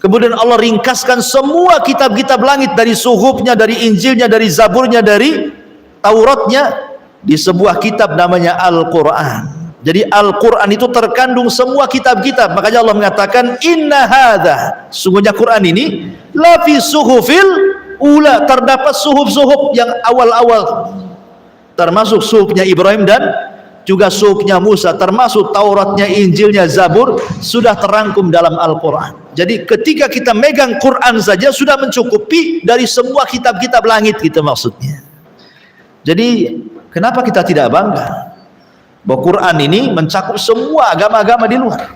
Kemudian Allah ringkaskan semua kitab-kitab langit, dari suhufnya, dari Injilnya, dari Zaburnya, dari Tauratnya, di sebuah kitab namanya Al-Quran. Jadi Al-Quran itu terkandung semua kitab-kitab. Makanya Allah mengatakan, inna hadza, sungguhnya Quran ini la fi suhufil ula, terdapat suhuf-suhuf yang awal-awal, termasuk suhufnya Ibrahim dan juga suhufnya Musa, termasuk Tauratnya, Injilnya, Zabur, sudah terangkum dalam Al-Quran. Jadi ketika kita megang Quran saja sudah mencukupi dari semua kitab-kitab langit, gitu maksudnya. Jadi kenapa kita tidak bangga bahwa Quran ini mencakup semua agama-agama di luar?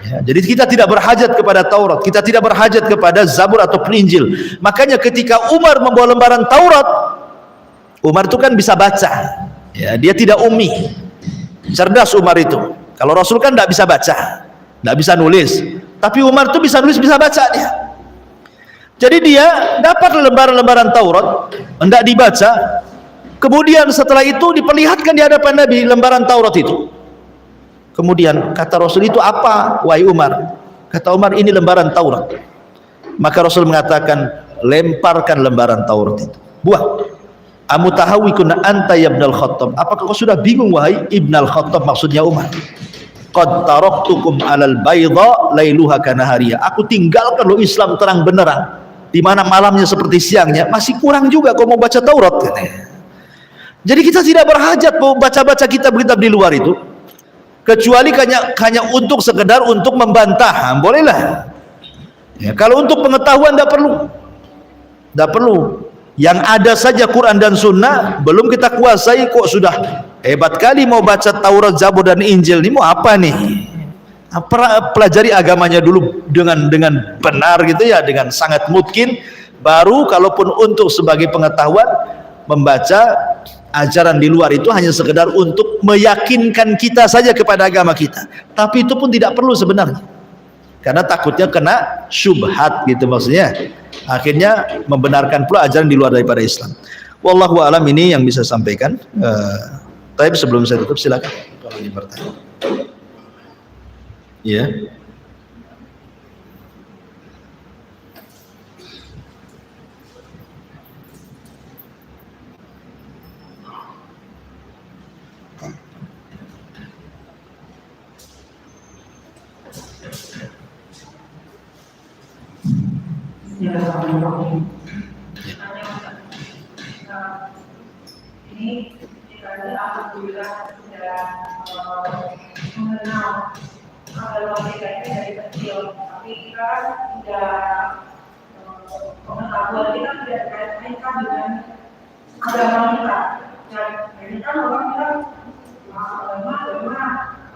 Ya, jadi kita tidak berhajat kepada Taurat, kita tidak berhajat kepada Zabur atau Injil. Makanya ketika Umar membawa lembaran Taurat, Umar itu kan bisa baca, ya, dia tidak ummi, cerdas Umar itu. Kalau Rasul kan tidak bisa baca, tidak bisa nulis, tapi Umar itu bisa nulis, bisa baca dia. Jadi dia dapat lembaran-lembaran Taurat, hendak dibaca. Kemudian setelah itu diperlihatkan di hadapan Nabi lembaran Taurat itu. Kemudian kata Rasul, itu apa wahai Umar? Kata Umar, ini lembaran Taurat. Maka Rasul mengatakan, lemparkan lembaran Taurat itu, buang. Amutahawikun anta ya Ibnal Khattab, apakah kau sudah bingung wahai Ibnal Khattab? Maksudnya Umar. Qad taraktukum alal bayda lailuha kanahariya, aku tinggalkan lo Islam terang benerang, di mana malamnya seperti siangnya. Masih kurang juga kau mau baca Taurat, katanya. Jadi kita tidak berhajat baca-baca kitab-kitab di luar itu, kecuali hanya untuk sekedar untuk membantah, bolehlah. Ya, kalau untuk pengetahuan tidak perlu. Yang ada saja Quran dan Sunnah, belum kita kuasai kok sudah hebat kali mau baca Taurat, Zabur dan Injil. Ini mau apa nih? Pelajari agamanya dulu dengan benar, gitu ya, dengan sangat mungkin. Baru kalaupun untuk sebagai pengetahuan membaca ajaran di luar itu hanya sekedar untuk meyakinkan kita saja kepada agama kita, tapi itu pun tidak perlu sebenarnya, karena takutnya kena syubhat gitu, maksudnya akhirnya membenarkan pula ajaran di luar daripada Islam. Wallahu alam, ini yang bisa sampaikan. Tapi sebelum saya tutup, silakan kalau ingin bertanya. Ya. Ini alhamdulillah sudah mengenal agama kita ini dari kecil, tapi kita tidak pengetahuan kita tidak terkaitkan dengan agama kita. Dan ini kan orang bilang agama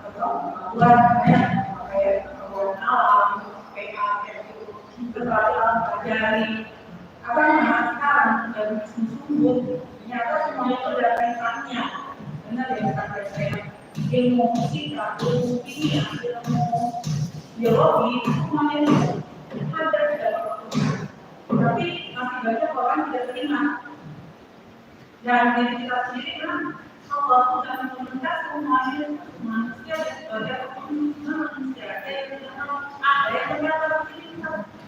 atau pengetahuan kayak pengetahuan alam, kayak gitu. Berarti alam pelajari. Apa yang sekarang dan sungguh ternyata semuanya itu ada kaitannya. Benar ya kata saya, ilmu fisika, ilmu kimia, ilmu biologi, semuanya itu ada di dalam Al-Quran. Tapi masih banyak orang tidak terima. Dan diri kita sendiri kan Allah sudah meminta semuanya manusia sebagai manusia. Ada yang mengatakan ini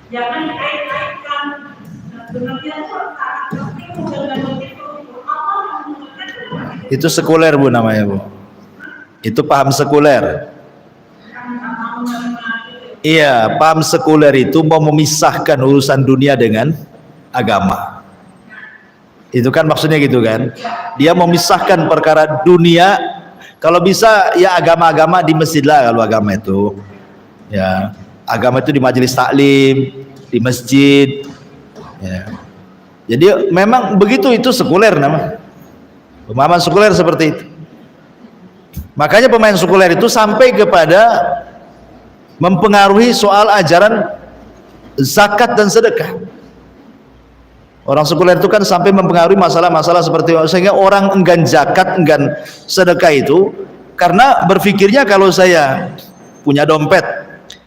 jangan dikait-kaitkan. Sebenarnya itu sekuler Bu namanya Bu. Itu paham sekuler. Iya, paham sekuler itu mau memisahkan urusan dunia dengan agama. Itu kan maksudnya gitu kan. Dia memisahkan perkara dunia. Kalau bisa ya agama-agama di masjid lah, kalau agama itu. Ya, agama itu di majelis taklim, di masjid. Ya. Jadi memang begitu, itu sekuler nama. Pemahaman sekuler seperti itu. Makanya pemain sekuler itu sampai kepada mempengaruhi soal ajaran zakat dan sedekah. Orang sekuler itu kan sampai mempengaruhi masalah-masalah seperti itu, sehingga orang enggan zakat, enggan sedekah itu karena berpikirnya kalau saya punya dompet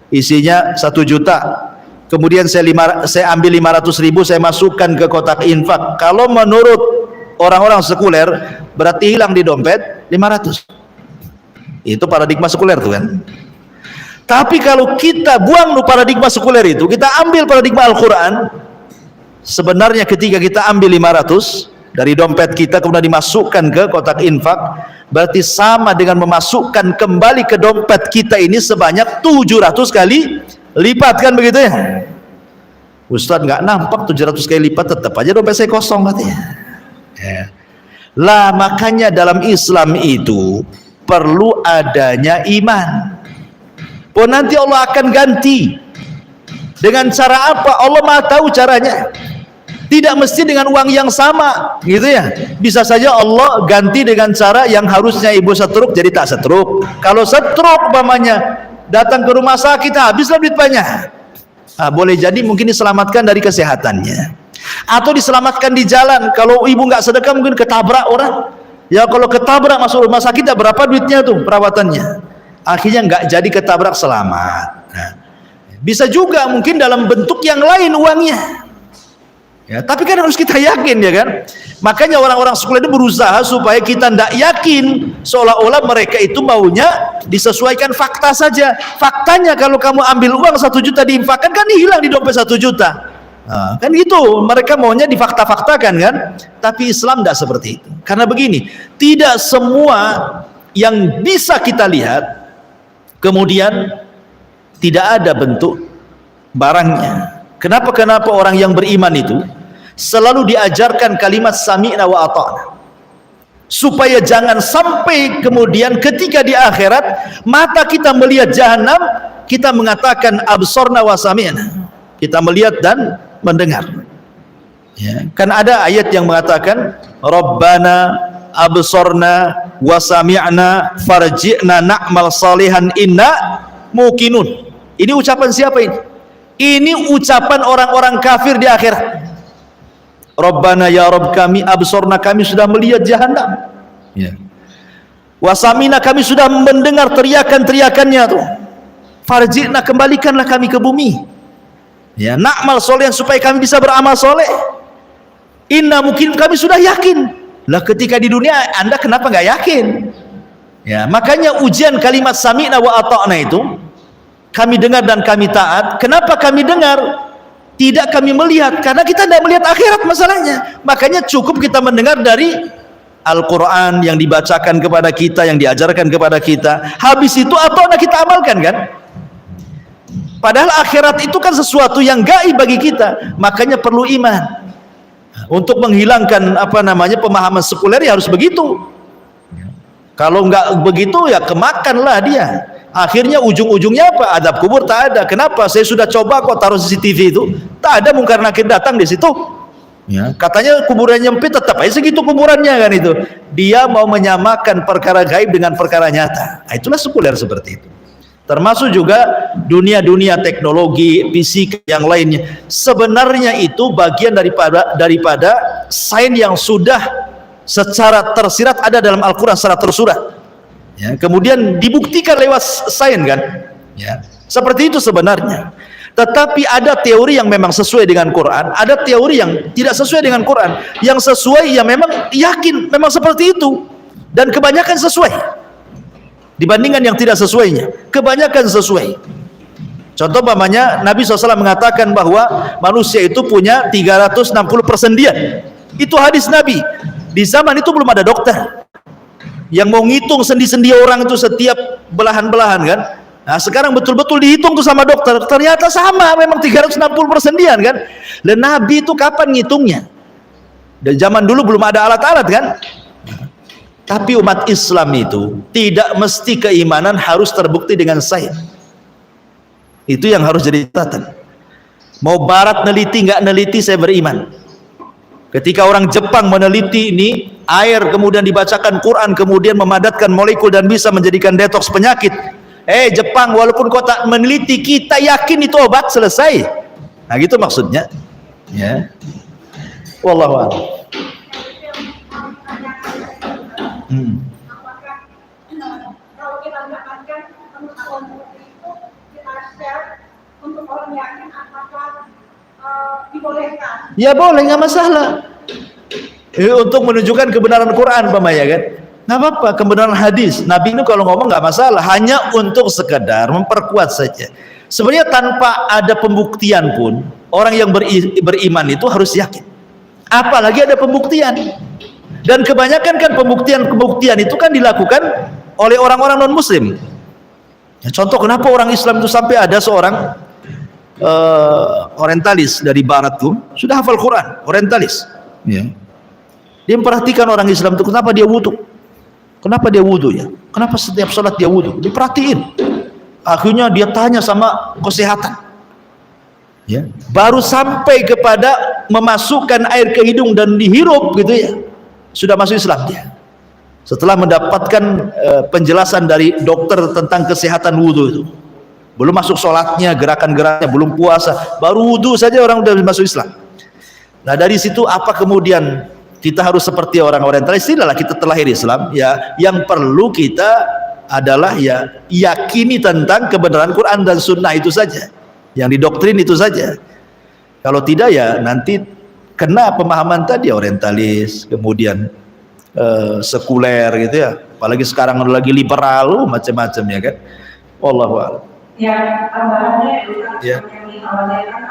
isinya 1 juta, kemudian saya ambil 500.000, saya masukkan ke kotak infak. Kalau menurut orang-orang sekuler berarti hilang di dompet 500. Itu paradigma sekuler tuh kan. Tapi kalau kita buang paradigma sekuler itu, kita ambil paradigma Al-Quran, sebenarnya ketika kita ambil 500 dari dompet kita kemudian dimasukkan ke kotak infak, berarti sama dengan memasukkan kembali ke dompet kita ini sebanyak 700 kali lipat, kan begitu ya? Ustadz nggak nampak 700 kali lipat, tetap aja dompet saya kosong berarti ya. Lah makanya dalam Islam itu perlu adanya iman. Oh nanti Allah akan ganti dengan cara apa? Allah Maha tahu caranya. Tidak mesti dengan uang yang sama, gitu ya. Bisa saja Allah ganti dengan cara yang harusnya ibu setruk jadi tak setruk. Kalau setruk umpamanya datang ke rumah sakit, habislah duit banyak. Boleh jadi mungkin diselamatkan dari kesehatannya, atau diselamatkan di jalan. Kalau ibu nggak sedekah mungkin ketabrak orang. Ya kalau ketabrak masuk rumah sakit, ya berapa duitnya tuh perawatannya? Akhirnya nggak jadi ketabrak, selamat. Nah, bisa juga mungkin dalam bentuk yang lain uangnya. Ya, tapi kan harus kita yakin ya kan. Makanya orang-orang sekuler itu berusaha supaya kita tidak yakin, seolah-olah mereka itu maunya disesuaikan fakta saja. Faktanya kalau kamu ambil uang 1 juta diinfakkan, kan hilang di dompet 1 juta. Nah, kan gitu, mereka maunya difakta-faktakan kan. Tapi Islam tidak seperti itu. Karena begini, tidak semua yang bisa kita lihat kemudian tidak ada bentuk barangnya. Kenapa orang yang beriman itu selalu diajarkan kalimat sami'na wa ata'na, supaya jangan sampai kemudian ketika di akhirat mata kita melihat jahanam, kita mengatakan absorna wa sami'na, kita melihat dan mendengar. Ya, kan ada ayat yang mengatakan Rabbana absorna wa sami'na farji'na na'mal salihan inna muqinun. Ini ucapan siapa ini? Ini ucapan orang-orang kafir di akhirat. Rabbana ya Rabb kami, absorna kami sudah melihat jahanam. Ya. Wasamina kami sudah mendengar teriakan-teriakannya tuh. Farji'na kembalikanlah kami ke bumi. Ya, na'mal soleh supaya kami bisa beramal soleh. Inna mungkin kami sudah yakin. Lah ketika di dunia Anda kenapa nggak yakin? Ya, makanya ujian kalimat sami'na wa ata'na itu kami dengar dan kami taat. Kenapa kami dengar? Tidak kami melihat, karena kita tidak melihat akhirat masalahnya. Makanya cukup kita mendengar dari Al-Quran yang dibacakan kepada kita, yang diajarkan kepada kita. Habis itu ata'na kita amalkan kan? Padahal akhirat itu kan sesuatu yang gaib bagi kita. Makanya perlu iman. Untuk menghilangkan pemahaman sekuler ya harus begitu. Kalau nggak begitu ya kemakanlah dia. Akhirnya ujung-ujungnya apa? Adab kubur tak ada. Kenapa? Saya sudah coba kok taruh CCTV itu, tak ada mungkar nakir datang di situ. Ya, katanya kuburannya nyempit, tetap aja segitu kuburannya kan itu. Dia mau menyamakan perkara gaib dengan perkara nyata. Nah, itulah sekuler seperti itu. Termasuk juga dunia-dunia teknologi, fisika yang lainnya. Sebenarnya itu bagian daripada sains yang sudah secara tersirat ada dalam Al-Quran secara tersurat. Ya, kemudian dibuktikan lewat sains kan. Ya, seperti itu sebenarnya. Tetapi ada teori yang memang sesuai dengan Quran, ada teori yang tidak sesuai dengan Quran. Yang sesuai ya memang yakin memang seperti itu, dan kebanyakan sesuai dibandingkan yang tidak sesuainya. Kebanyakan sesuai. Contoh umpamanya Nabi SAW mengatakan bahwa manusia itu punya 360 persendian. Itu hadis Nabi. Di zaman itu belum ada dokter yang mau ngitung sendi-sendi orang itu setiap belahan-belahan kan. Nah sekarang betul-betul dihitung tuh sama dokter, ternyata sama, memang 360 persendian kan. Dan Nabi itu kapan ngitungnya? Dan zaman dulu belum ada alat-alat kan. Tapi umat Islam itu tidak mesti keimanan harus terbukti dengan sains. Itu yang harus jadi catatan. Mau barat neliti nggak neliti, saya beriman. Ketika orang Jepang meneliti ini air, kemudian dibacakan Quran, kemudian memadatkan molekul dan bisa menjadikan detoks penyakit. Jepang, walaupun kau tak meneliti, kita yakin itu obat, selesai. Nah gitu maksudnya. Ya. Wallahu a'lam. Apakah kalau kita mendapatkan pengetahuan seperti itu, kita share untuk orang yakin, apakah dibolehkan? Ya boleh, nggak masalah. Untuk menunjukkan kebenaran Quran, ya kan? Nggak apa-apa, kebenaran hadis. Nabi itu kalau ngomong nggak masalah, hanya untuk sekedar memperkuat saja. Sebenarnya tanpa ada pembuktian pun, orang yang beriman itu harus yakin. Apalagi ada pembuktian. Dan kebanyakan kan pembuktian itu kan dilakukan oleh orang-orang non-muslim. Ya, contoh kenapa orang Islam itu sampai ada seorang orientalis dari barat tuh sudah hafal Quran, orientalis. Ya. Dia memperhatikan orang Islam itu kenapa dia wudhu. Kenapa dia wudhu ya? Kenapa setiap sholat dia wudhu? Diperhatiin. Akhirnya dia tanya sama kesehatan. Ya. Baru sampai kepada memasukkan air ke hidung dan dihirup gitu ya. Sudah masuk Islam dia. Setelah mendapatkan penjelasan dari dokter tentang kesehatan wudhu itu. Belum masuk sholatnya, gerakan-geraknya, belum puasa, baru wudhu saja orang sudah masuk Islam. Nah dari situ apa kemudian kita harus seperti orang orientalis? Tidaklah, kita terlahir Islam ya. Yang perlu kita adalah ya yakini tentang kebenaran Quran dan Sunnah itu saja, yang didoktrin itu saja. Kalau tidak ya nanti kena pemahaman tadi orientalis, kemudian sekuler gitu ya. Apalagi sekarang lagi liberal, macam-macam ya kan. Wallahu a'lam. Ya, tambahannya itu kan Ya. yang dikhawatirkan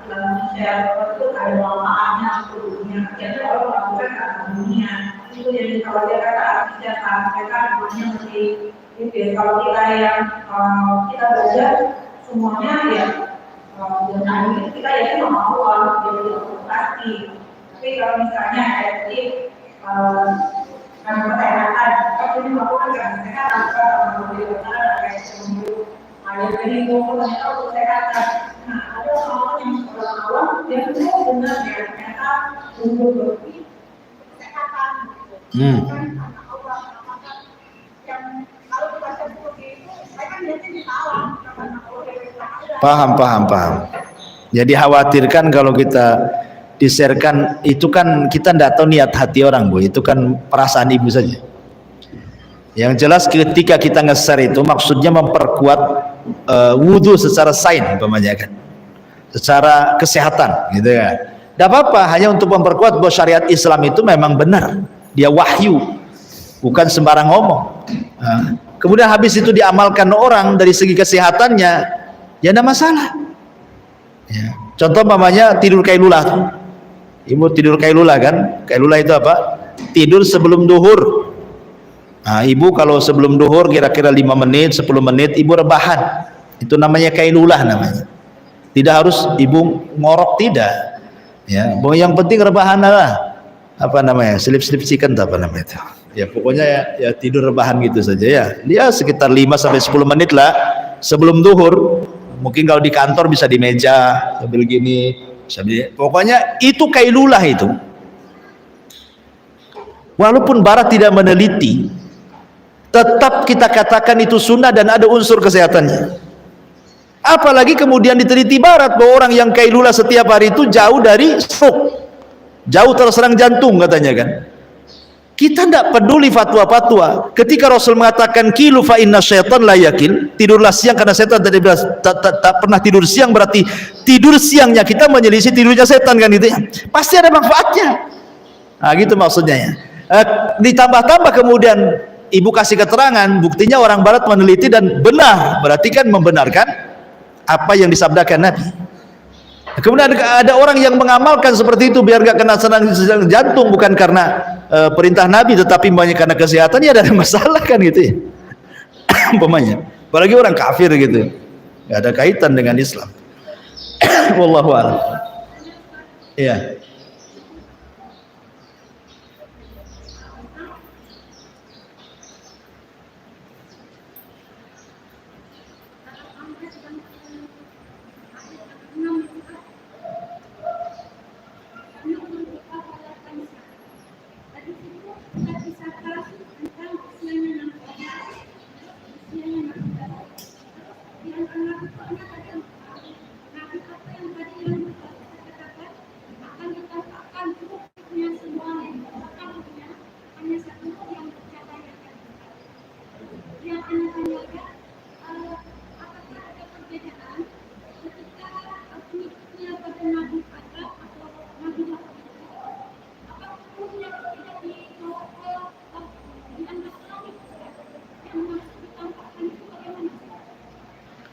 dalam share itu ada manfaatnya untuk dunia. Jadi orang melakukan karena dunia itu yang dikhawatirkan artinya mereka dunia mesti itu. Kalau kita yang kita belajar semuanya ya dengan ini kita ya mau jadi pasti. Tapi kalau misalnya jadi kesehatan, kalau ini melakukan kesehatan, kalau kayak ada ini untuk kesehatan. Nah, ada orang yang orang awam yang benar ya ternyata untuk berarti kesehatan. Kan Allah mengatakan yang kalau kita seperti itu, saya kan biasanya ditawar karena Allah. Paham. Jadi khawatirkan kalau kita diserkan itu kan kita tidak tahu niat hati orang Bu, itu kan perasaan ibu saja. Yang jelas ketika kita nge-share itu maksudnya memperkuat wudhu secara sains umpamanya kan, secara kesehatan gitu ya. Tidak apa-apa, hanya untuk memperkuat bahwa syariat Islam itu memang benar, dia wahyu, bukan sembarang ngomong. Kemudian habis itu diamalkan orang dari segi kesehatannya, ya tidak masalah. Ya. Contoh umpamanya tidur kailulah, ibu tidur kailulah kan, kailulah itu apa? Tidur sebelum duhur. Nah, ibu kalau sebelum duhur kira-kira 5 menit, 10 menit ibu rebahan, itu namanya kailulah namanya. Tidak harus ibu ngorok, tidak ya, yang penting rebahan lah, apa namanya, selip-selip chicken apa namanya itu ya, pokoknya ya tidur rebahan gitu saja ya, dia sekitar 5-10 menit lah sebelum duhur. Mungkin kalau di kantor bisa di meja sambil gini, pokoknya itu kailulah itu. Walaupun barat tidak meneliti, tetap kita katakan itu sunnah dan ada unsur kesehatannya. Apalagi kemudian diteliti barat bahwa orang yang kailulah setiap hari itu jauh dari stroke, jauh terserang jantung katanya kan. Kita tidak peduli fatwa-fatwa. Ketika Rasul mengatakan kilu fa inna syaitan la yakil, tidurlah siang karena setan tak pernah tidur siang, berarti tidur siangnya kita menyelisih tidurnya setan kan gitu ya. Pasti ada manfaatnya. Nah gitu maksudnya ya. Ditambah-tambah kemudian ibu kasih keterangan, buktinya orang barat meneliti dan benar, berarti kan membenarkan apa yang disabdakan Nabi. Kemudian ada orang yang mengamalkan seperti itu biar gak kena serangan jantung, bukan karena perintah Nabi tetapi banyak karena kesehatan, ya ada masalah kan gitu ya. Umpamanya, apalagi orang kafir gitu, gak ada kaitan dengan Islam. Wallahu a'lam. Iya.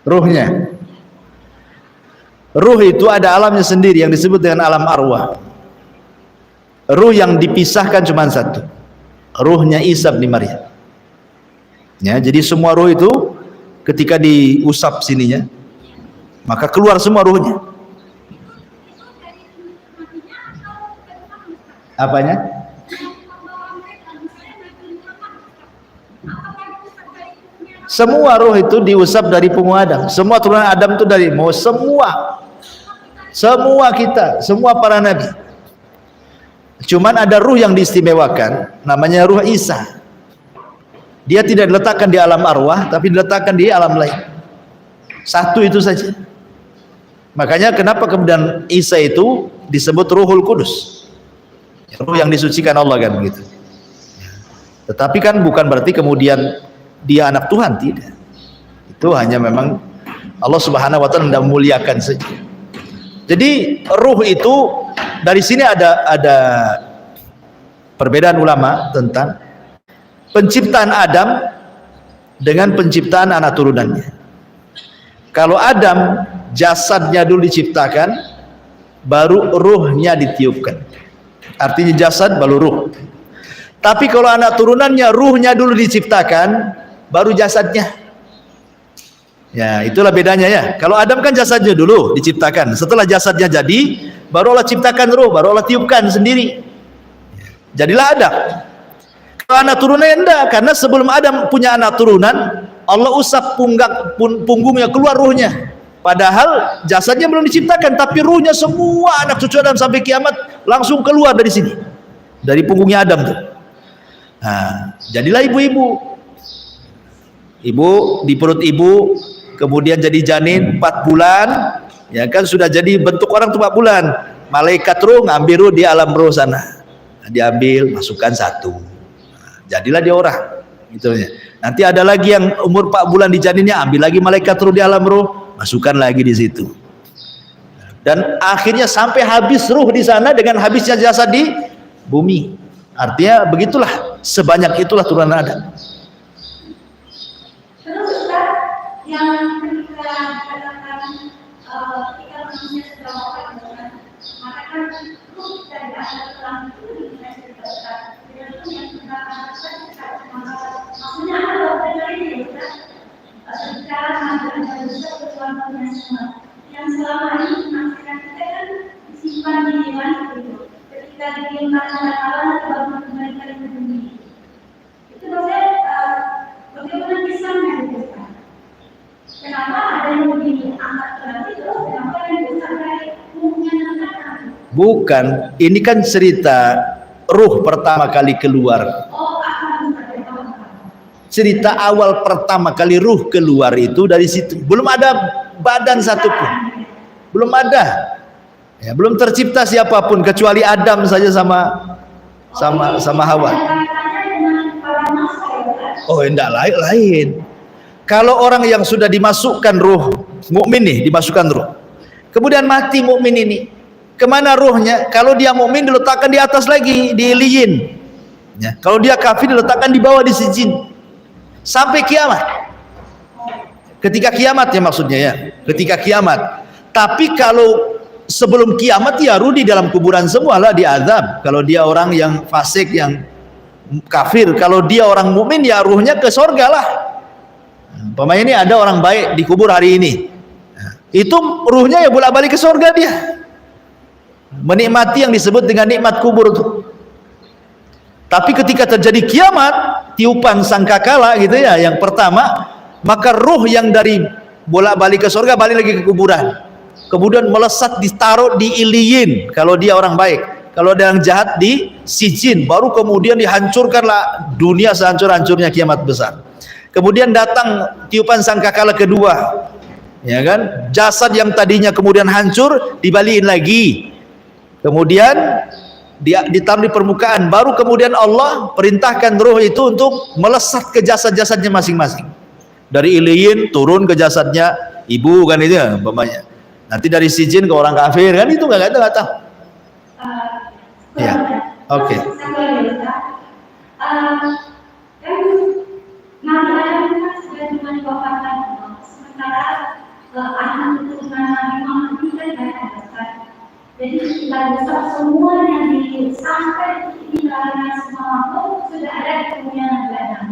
Ruhnya, ruh itu ada alamnya sendiri yang disebut dengan alam arwah. Ruh yang dipisahkan cuma satu, ruhnya Isa bin Maryam ya. Jadi semua ruh itu ketika diusap sininya maka keluar semua ruhnya. Apanya? Semua ruh itu diusap dari punggung Adam. Semua turunan Adam itu dari mau semua kita, semua para nabi. Cuman ada ruh yang diistimewakan, namanya ruh Isa. Dia tidak diletakkan di alam arwah, tapi diletakkan di alam lain. Satu itu saja. Makanya kenapa kemudian Isa itu disebut Ruhul Kudus, ruh yang disucikan Allah kan begitu. Tetapi kan bukan berarti kemudian dia anak Tuhan, tidak. Itu hanya memang Allah Subhanahu wa taala hendak memuliakan saja. Jadi ruh itu dari sini ada perbedaan ulama tentang penciptaan Adam dengan penciptaan anak turunannya. Kalau Adam jasadnya dulu diciptakan, baru ruhnya ditiupkan. Artinya jasad baru ruh. Tapi kalau anak turunannya ruhnya dulu diciptakan, baru jasadnya. Ya, itulah bedanya ya. Kalau Adam kan jasadnya dulu diciptakan, setelah jasadnya jadi, baru Allah ciptakan ruh, baru Allah tiupkan sendiri. Jadilah Adam. Kalau anak turunannya enggak, karena sebelum Adam punya anak turunan, Allah usap punggungnya, keluar ruhnya. Padahal jasadnya belum diciptakan, tapi ruhnya semua anak cucu Adam sampai kiamat langsung keluar dari sini, dari punggungnya Adam tuh. Nah, jadilah ibu-ibu. Ibu di perut ibu, kemudian jadi janin 4 bulan, ya kan sudah jadi bentuk orang tuh 4 bulan. malaikat ruh ngambil ruh di alam ruh sana. Nah, diambil, masukkan satu. Nah, jadilah dia orang. Gitu ya. Nanti ada lagi yang umur 4 bulan di janinnya, ambil lagi malaikat ruh di alam ruh, masukkan lagi di situ. Dan akhirnya sampai habis ruh di sana dengan habisnya jasad di bumi. Artinya begitulah, sebanyak itulah turunan Adam. Terus Ustaz, yang ketika dikatakan ketika manusia sudah wafat, maka kan ruh dari asal tulang itu dimulai Ustaz. Dengan itu yang kita katakan maksudnya apa benar ini Ustaz? Secara ada besar ketuhanan semua yang selama ini masyarakat kita kan disimpan di dewan itu. Ketika dikirimkan kalah baru kembalikan ke bumi. Itu maksudnya bagaimana kisahnya itu Ustaz? Kenapa ada yang diangkat ke nanti terus kenapa yang sampai umumnya nanti? Bukan, ini kan cerita ruh pertama kali keluar. Cerita awal pertama kali ruh keluar itu dari situ. Belum ada badan satupun. Belum ada. Ya, belum tercipta siapapun kecuali Adam saja sama Hawa. Oh, enggak lain. Kalau orang yang sudah dimasukkan ruh, mukmin nih dimasukkan ruh. Kemudian mati mukmin ini. Kemana ruhnya? Kalau dia mukmin diletakkan di atas lagi, di iliyin. Ya, kalau dia kafir diletakkan di bawah di sijin. Sampai kiamat. Ketika kiamat ya maksudnya ya. Ketika kiamat. Tapi kalau sebelum kiamat ya ruh di dalam kuburan semualah diazab. Kalau dia orang yang fasik, yang kafir. Kalau dia orang mukmin ya ruhnya ke surga lah. Pemain ini ada orang baik dikubur hari ini. Itu ruhnya ya bolak-balik ke surga dia. Menikmati yang disebut dengan nikmat kubur itu. Tapi ketika terjadi kiamat, tiupan sangkakala gitu ya, yang pertama, maka ruh yang dari bolak-balik ke surga balik lagi ke kuburan. Kemudian melesat ditaruh di iliyin kalau dia orang baik. Kalau ada yang jahat di sijin, baru kemudian dihancurkanlah dunia sehancur-hancurnya kiamat besar. Kemudian datang tiupan sangkakala kedua. Ya kan? Jasad yang tadinya kemudian hancur dibalikin lagi. Kemudian dia ditaruh di permukaan, baru kemudian Allah perintahkan ruh itu untuk melesat ke jasad-jasadnya masing-masing. Dari iliyin turun ke jasadnya ibu kan itu ya umpamanya. Nanti dari sijin ke orang kafir kan itu enggak tahu. Ya. Oke. Nabi Adam kan sudah diwafatkan, sementara anak keturunan Nabi Muhammad itu kan banyak. Jadi kita besar semua yang sampai di kalangan semua makhluk sudah ada di dunia Nabi Adam.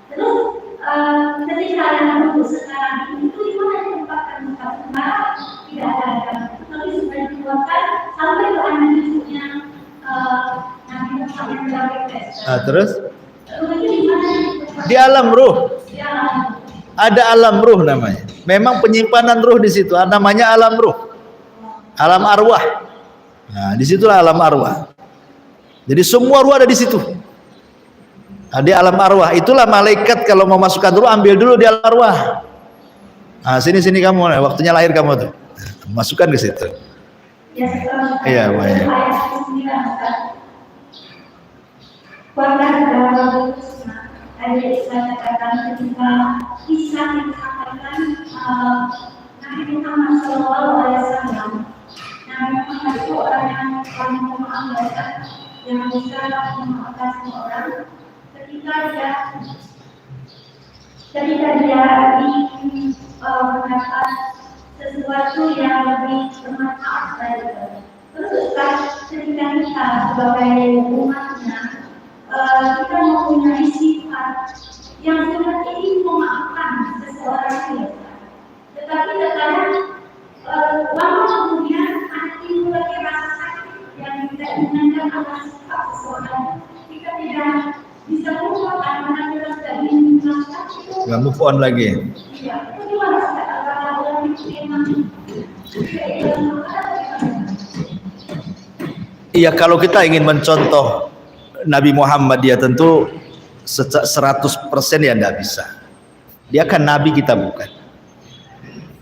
Terus ketika yang untuk sekarang itu di mana ditempatkan tempat sementara tidak ada Adam, tapi sudah dibuatkan sampai ke anak cucunya Nabi Muhammad yang berada. Terus? Di alam ruh. Ada alam ruh namanya. Memang penyimpanan ruh di situ. Namanya alam ruh. Alam arwah. Nah, disitulah alam arwah. Jadi semua ruh ada di situ. Ada alam arwah. Itulah malaikat kalau mau masukkan ruh ambil dulu di alam arwah. Nah, sini kamu, waktunya lahir kamu tuh. Masukkan ke situ. Iya, banyak. Ada saya katakan ketika kisah yang disampaikan Nabi Muhammad SAW. Nabi Muhammad itu orang yang paling pemaaf yang bisa memaafkan semua orang. Ketika dia ingin mendapat sesuatu yang lebih bermanfaat dari itu. Terus ketika kita sebagai umatnya kita mempunyai sifat yang seperti ini memaafkan seseorang itu. Tetapi terkadang lama kemudian ada timbul lagi rasa sakit yang kita inginkan atas sifat seseorang. Kita tidak bisa melupakan mana kita tidak ingin memaafkan itu. Nggak move on lagi. Iya, itu gimana kalau orang itu memang Iya, kalau kita ingin mencontoh Nabi Muhammad dia tentu 100% ya tidak bisa. Dia kan Nabi, kita bukan.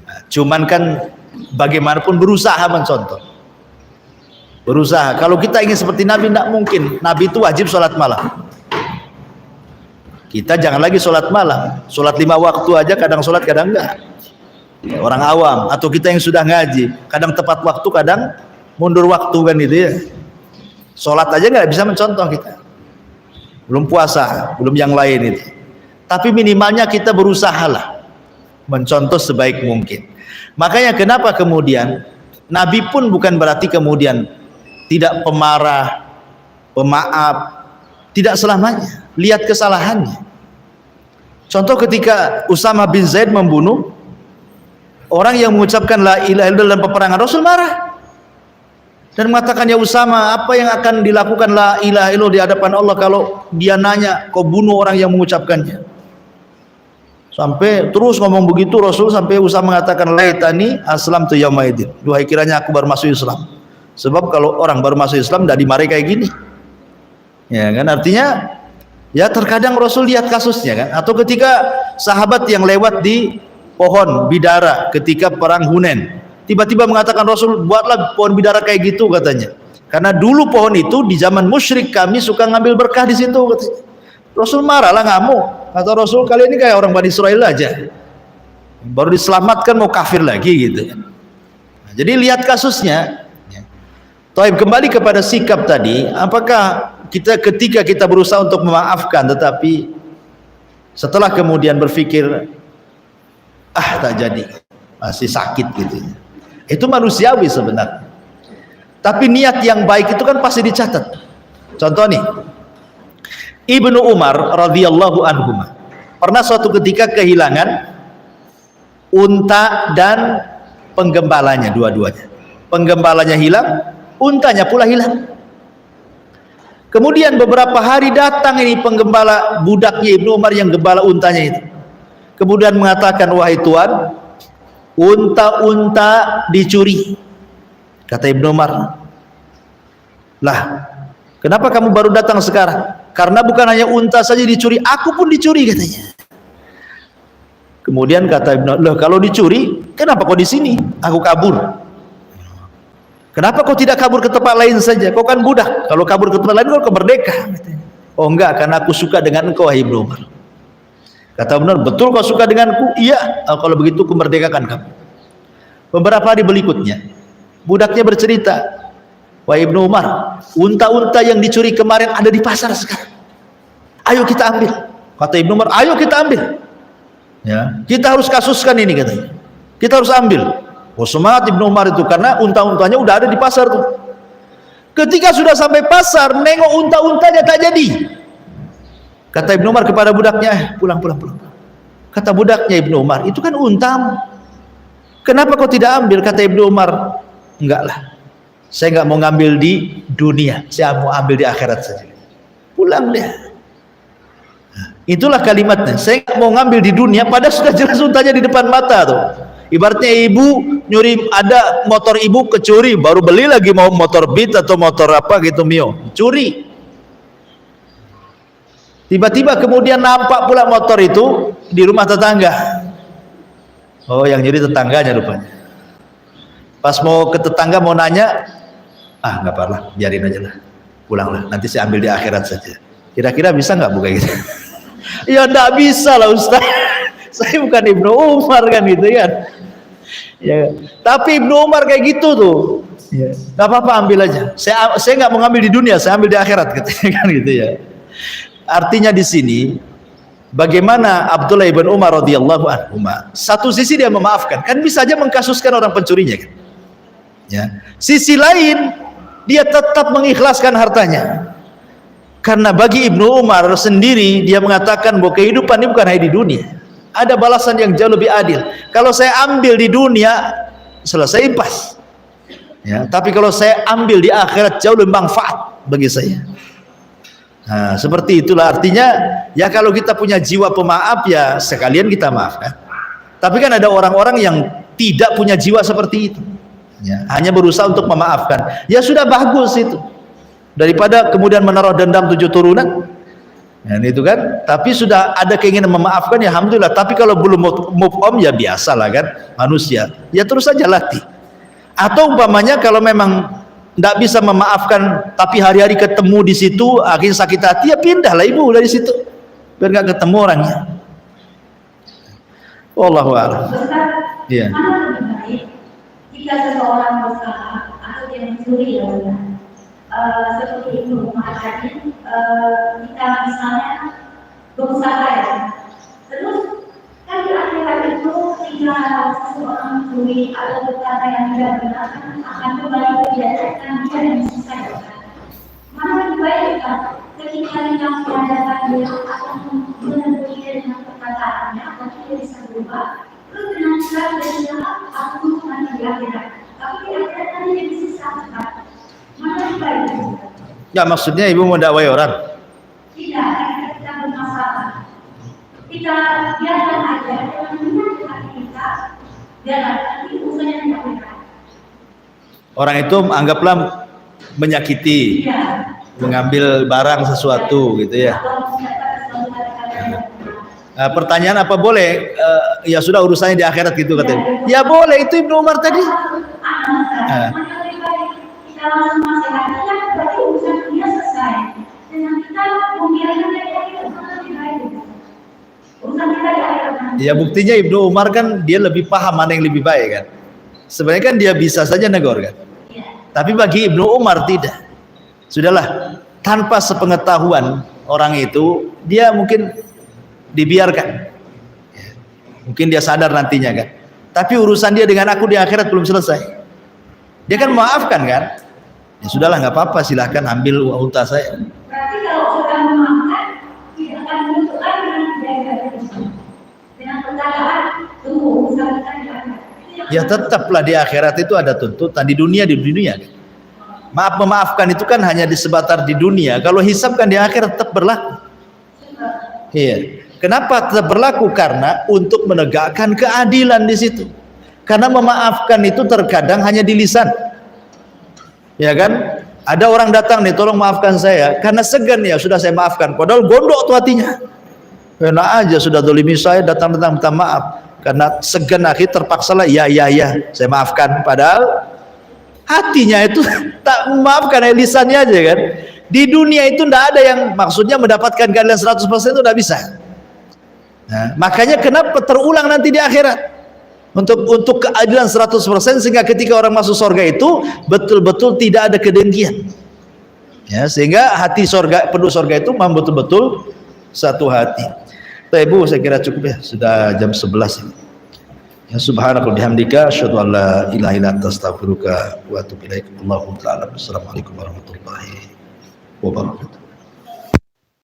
Nah, cuman kan bagaimanapun berusaha mencontoh. Berusaha. Kalau kita ingin seperti Nabi, tidak mungkin. Nabi itu wajib sholat malam. Kita jangan lagi sholat malam. Sholat 5 waktu aja, kadang sholat, kadang enggak. Orang awam, atau kita yang sudah ngaji, kadang tepat waktu, kadang mundur waktu kan gitu ya. Sholat aja nggak bisa mencontoh kita. Belum puasa, belum yang lain itu. Tapi minimalnya kita berusaha lah mencontoh sebaik mungkin. Makanya kenapa kemudian Nabi pun bukan berarti kemudian tidak pemarah, pemaaf, tidak selamanya. Lihat kesalahannya. Contoh ketika Usama bin Zaid membunuh orang yang mengucapkan la ilaha illallah dalam peperangan, Rasul marah dan mengatakan, ya Usama, apa yang akan dilakukan la ilaha illallah di hadapan Allah kalau dia nanya kau bunuh orang yang mengucapkannya? Sampai terus ngomong begitu Rasul, sampai Usama mengatakan, laitani aslam tu yaumaidin, duhai kiranya aku baru masuk Islam. Sebab kalau orang baru masuk Islam tidak dimarahi kayak gini. Ya kan, artinya ya terkadang Rasul lihat kasusnya kan, atau ketika sahabat yang lewat di pohon bidara ketika perang Hunain, tiba-tiba mengatakan Rasul, buatlah pohon bidara kayak gitu katanya, karena dulu pohon itu di zaman musyrik kami suka ngambil berkah di situ katanya. Rasul marah lah, ngamuk, kata Rasul, kalian ini kayak orang Bani Israel aja, baru diselamatkan mau kafir lagi gitu. Nah, jadi lihat kasusnya. Taib, kembali kepada sikap tadi, apakah kita ketika kita berusaha untuk memaafkan tetapi setelah kemudian berpikir tak jadi, masih sakit gitu, itu manusiawi sebenarnya. Tapi niat yang baik itu kan pasti dicatat. Contoh nih, Ibnu Umar radhiyallahu anhu pernah suatu ketika kehilangan unta dan penggembalanya, dua-duanya. Penggembalanya hilang, untanya pula hilang. Kemudian beberapa hari datang ini penggembala, budaknya Ibnu Umar yang gembala untanya itu, kemudian mengatakan, wahai Tuan, unta-unta dicuri. Kata Ibnu Umar, lah kenapa kamu baru datang sekarang? Karena bukan hanya unta saja dicuri, aku pun dicuri katanya. Kemudian kata Ibnu Umar, loh kalau dicuri kenapa kau di sini? Aku kabur. Kenapa kau tidak kabur ke tempat lain saja? Kau kan budak, kalau kabur ke tempat lain kau merdeka. Oh enggak, karena aku suka dengan engkau, wahai Ibnu Umar. Kata benar, betul kau suka denganku? Iya, kalau begitu ku merdekakan kamu. Beberapa hari berikutnya, budaknya bercerita, wahai Ibnu Umar, unta-unta yang dicuri kemarin ada di pasar sekarang. Ayo kita ambil. Kata Ibnu Umar, ayo kita ambil. Ya, kita harus kasuskan ini katanya. Kita harus ambil. Oh, semangat Ibnu Umar itu, karena unta-untanya udah ada di pasar tuh. Ketika sudah sampai pasar, nengok unta-untanya tak jadi. Kata Ibnu Umar kepada budaknya, pulang. Kata budaknya Ibnu Umar, itu kan untamu, kenapa kau tidak ambil? Kata Ibnu Umar, enggak lah, saya enggak mau ngambil di dunia, saya mau ambil di akhirat saja. Pulang dia. Nah, itulah kalimatnya, saya enggak mau ngambil di dunia, padahal sudah jelas untanya di depan mata tuh. Ibaratnya ibu nyuri, ada motor ibu kecuri, baru beli lagi mau motor Beat atau motor apa gitu Mio, curi. Tiba-tiba kemudian nampak pula motor itu di rumah tetangga. Oh, yang nyuri tetangganya rupanya. Pas mau ke tetangga mau nanya, nggak apa-apa, biarin aja lah, pulanglah, nanti saya ambil di akhirat saja. Kira-kira bisa nggak buka gitu? Ya nggak bisa lah Ustaz. Saya bukan Ibnu Umar kan gitu kan. Ya, tapi Ibnu Umar kayak gitu tuh. Ya, nggak apa-apa, ambil aja. Saya nggak mau ngambil di dunia, saya ambil di akhirat katanya kan gitu ya. Artinya di sini bagaimana Abdullah ibn Umar radhiyallahu anhu, satu sisi dia memaafkan, kan bisa aja mengkasuskan orang pencurinya kan. Ya. Sisi lain dia tetap mengikhlaskan hartanya. Karena bagi Ibnu Umar sendiri, dia mengatakan bahwa kehidupan ini bukan hanya di dunia, ada balasan yang jauh lebih adil. Kalau saya ambil di dunia, selesai impas. Ya, tapi kalau saya ambil di akhirat, jauh lebih manfaat bagi saya. Nah, seperti itulah artinya. Ya kalau kita punya jiwa pemaaf, ya sekalian kita maafkan. Tapi kan ada orang-orang yang tidak punya jiwa seperti itu, ya, hanya berusaha untuk memaafkan. Ya sudah, bagus itu, daripada kemudian menaruh dendam 7 turunan. Ya, itu kan. Tapi sudah ada keinginan memaafkan, ya alhamdulillah. Tapi kalau belum move on, ya biasalah kan, manusia. Ya terus saja latih. Atau umpamanya kalau memang tidak bisa memaafkan, tapi hari-hari ketemu di situ, akhirnya sakit hati, ya pindahlah ibu dari situ, biar nggak ketemu orangnya. Wallahu a'lam. Iya. Mana lebih baik jika seseorang bersalah atau dia mencuri ya Ustaz? Seperti itu tadi, kita misalnya berusaha ya, terus kan di akhirat itu ketika seseorang mencuri atau berkata yang tidak benar akan kembali diajarkan dia dan selesai. Mana lebih baik kan? Ketika kita mengadakan dia akan menegur dia dengan perkataannya, tapi dia bisa berubah. Terus dengan cara dia bilang, aku butuh nanti di akhirat. Tapi di akhirat nanti dia bisa selamat. Mana lebih baik? Ya maksudnya ibu mau dakwai orang? Tidak, kita bermasalah. Kita biarkan aja, jangan minta hati kita, biarkan nanti urusannya di akhirat. Orang itu anggaplah menyakiti, Iya. mengambil barang sesuatu gitu ya. Atau mendapat sesuatu kata-kata. Pertanyaan apa boleh? Ya sudah urusannya di akhirat gitu katanya. Ya boleh, itu Ibnu Umar tadi. Mana lebih baik kita langsung nasihatkan, berarti urusan dunia selesai. Dan kita membiarkan dia di akhirat, mana lebih baik? Urusan kita di akhirat. Ya buktinya Ibnu Umar kan dia lebih paham mana yang lebih baik kan. Sebenarnya kan dia bisa saja negor kan. Iya. Tapi bagi Ibnu Umar tidak. Sudahlah, tanpa sepengetahuan orang itu, dia mungkin dibiarkan. Ya. Mungkin dia sadar nantinya kan. Tapi urusan dia dengan aku di akhirat belum selesai. Dia kan memaafkan kan. Ya sudahlah, nggak apa-apa, silahkan ambil unta saya. Berarti kalau sudah memaafkan, tidak akan menentukan dengan perkataan, tunggu urusan kita di akhirat. Ya tetaplah di akhirat itu ada tuntutan, di dunia. Maaf memaafkan itu kan hanya di sebatar di dunia. Kalau hisab kan di akhirat tetap berlaku. Iya. Kenapa tetap berlaku? Karena untuk menegakkan keadilan di situ. Karena memaafkan itu terkadang hanya di lisan. Ya kan? Ada orang datang nih, tolong maafkan saya. Karena segan ya sudah saya maafkan. Padahal gondok tuh hatinya. Enak aja sudah dolimi saya, datang-datang minta maaf. Karena segan akhir terpaksalah ya saya maafkan. Padahal hatinya itu tak memaafkan, lisannya aja kan. Di dunia itu tidak ada yang maksudnya mendapatkan keadilan 100% itu tidak bisa. Nah, makanya kenapa terulang nanti di akhirat untuk keadilan 100%, sehingga ketika orang masuk surga itu betul-betul tidak ada kedengkian. Ya, sehingga hati surga, penduduk surga itu memang betul-betul satu hati. Ibu, saya kira cukup ya, sudah jam 11 ini. Ya subhanaka bihamdika asyhadu an la ilaha illa anta astaghfiruka wa atubu ilaik. Allahu ta'ala. Assalamualaikum warahmatullahi wabarakatuh.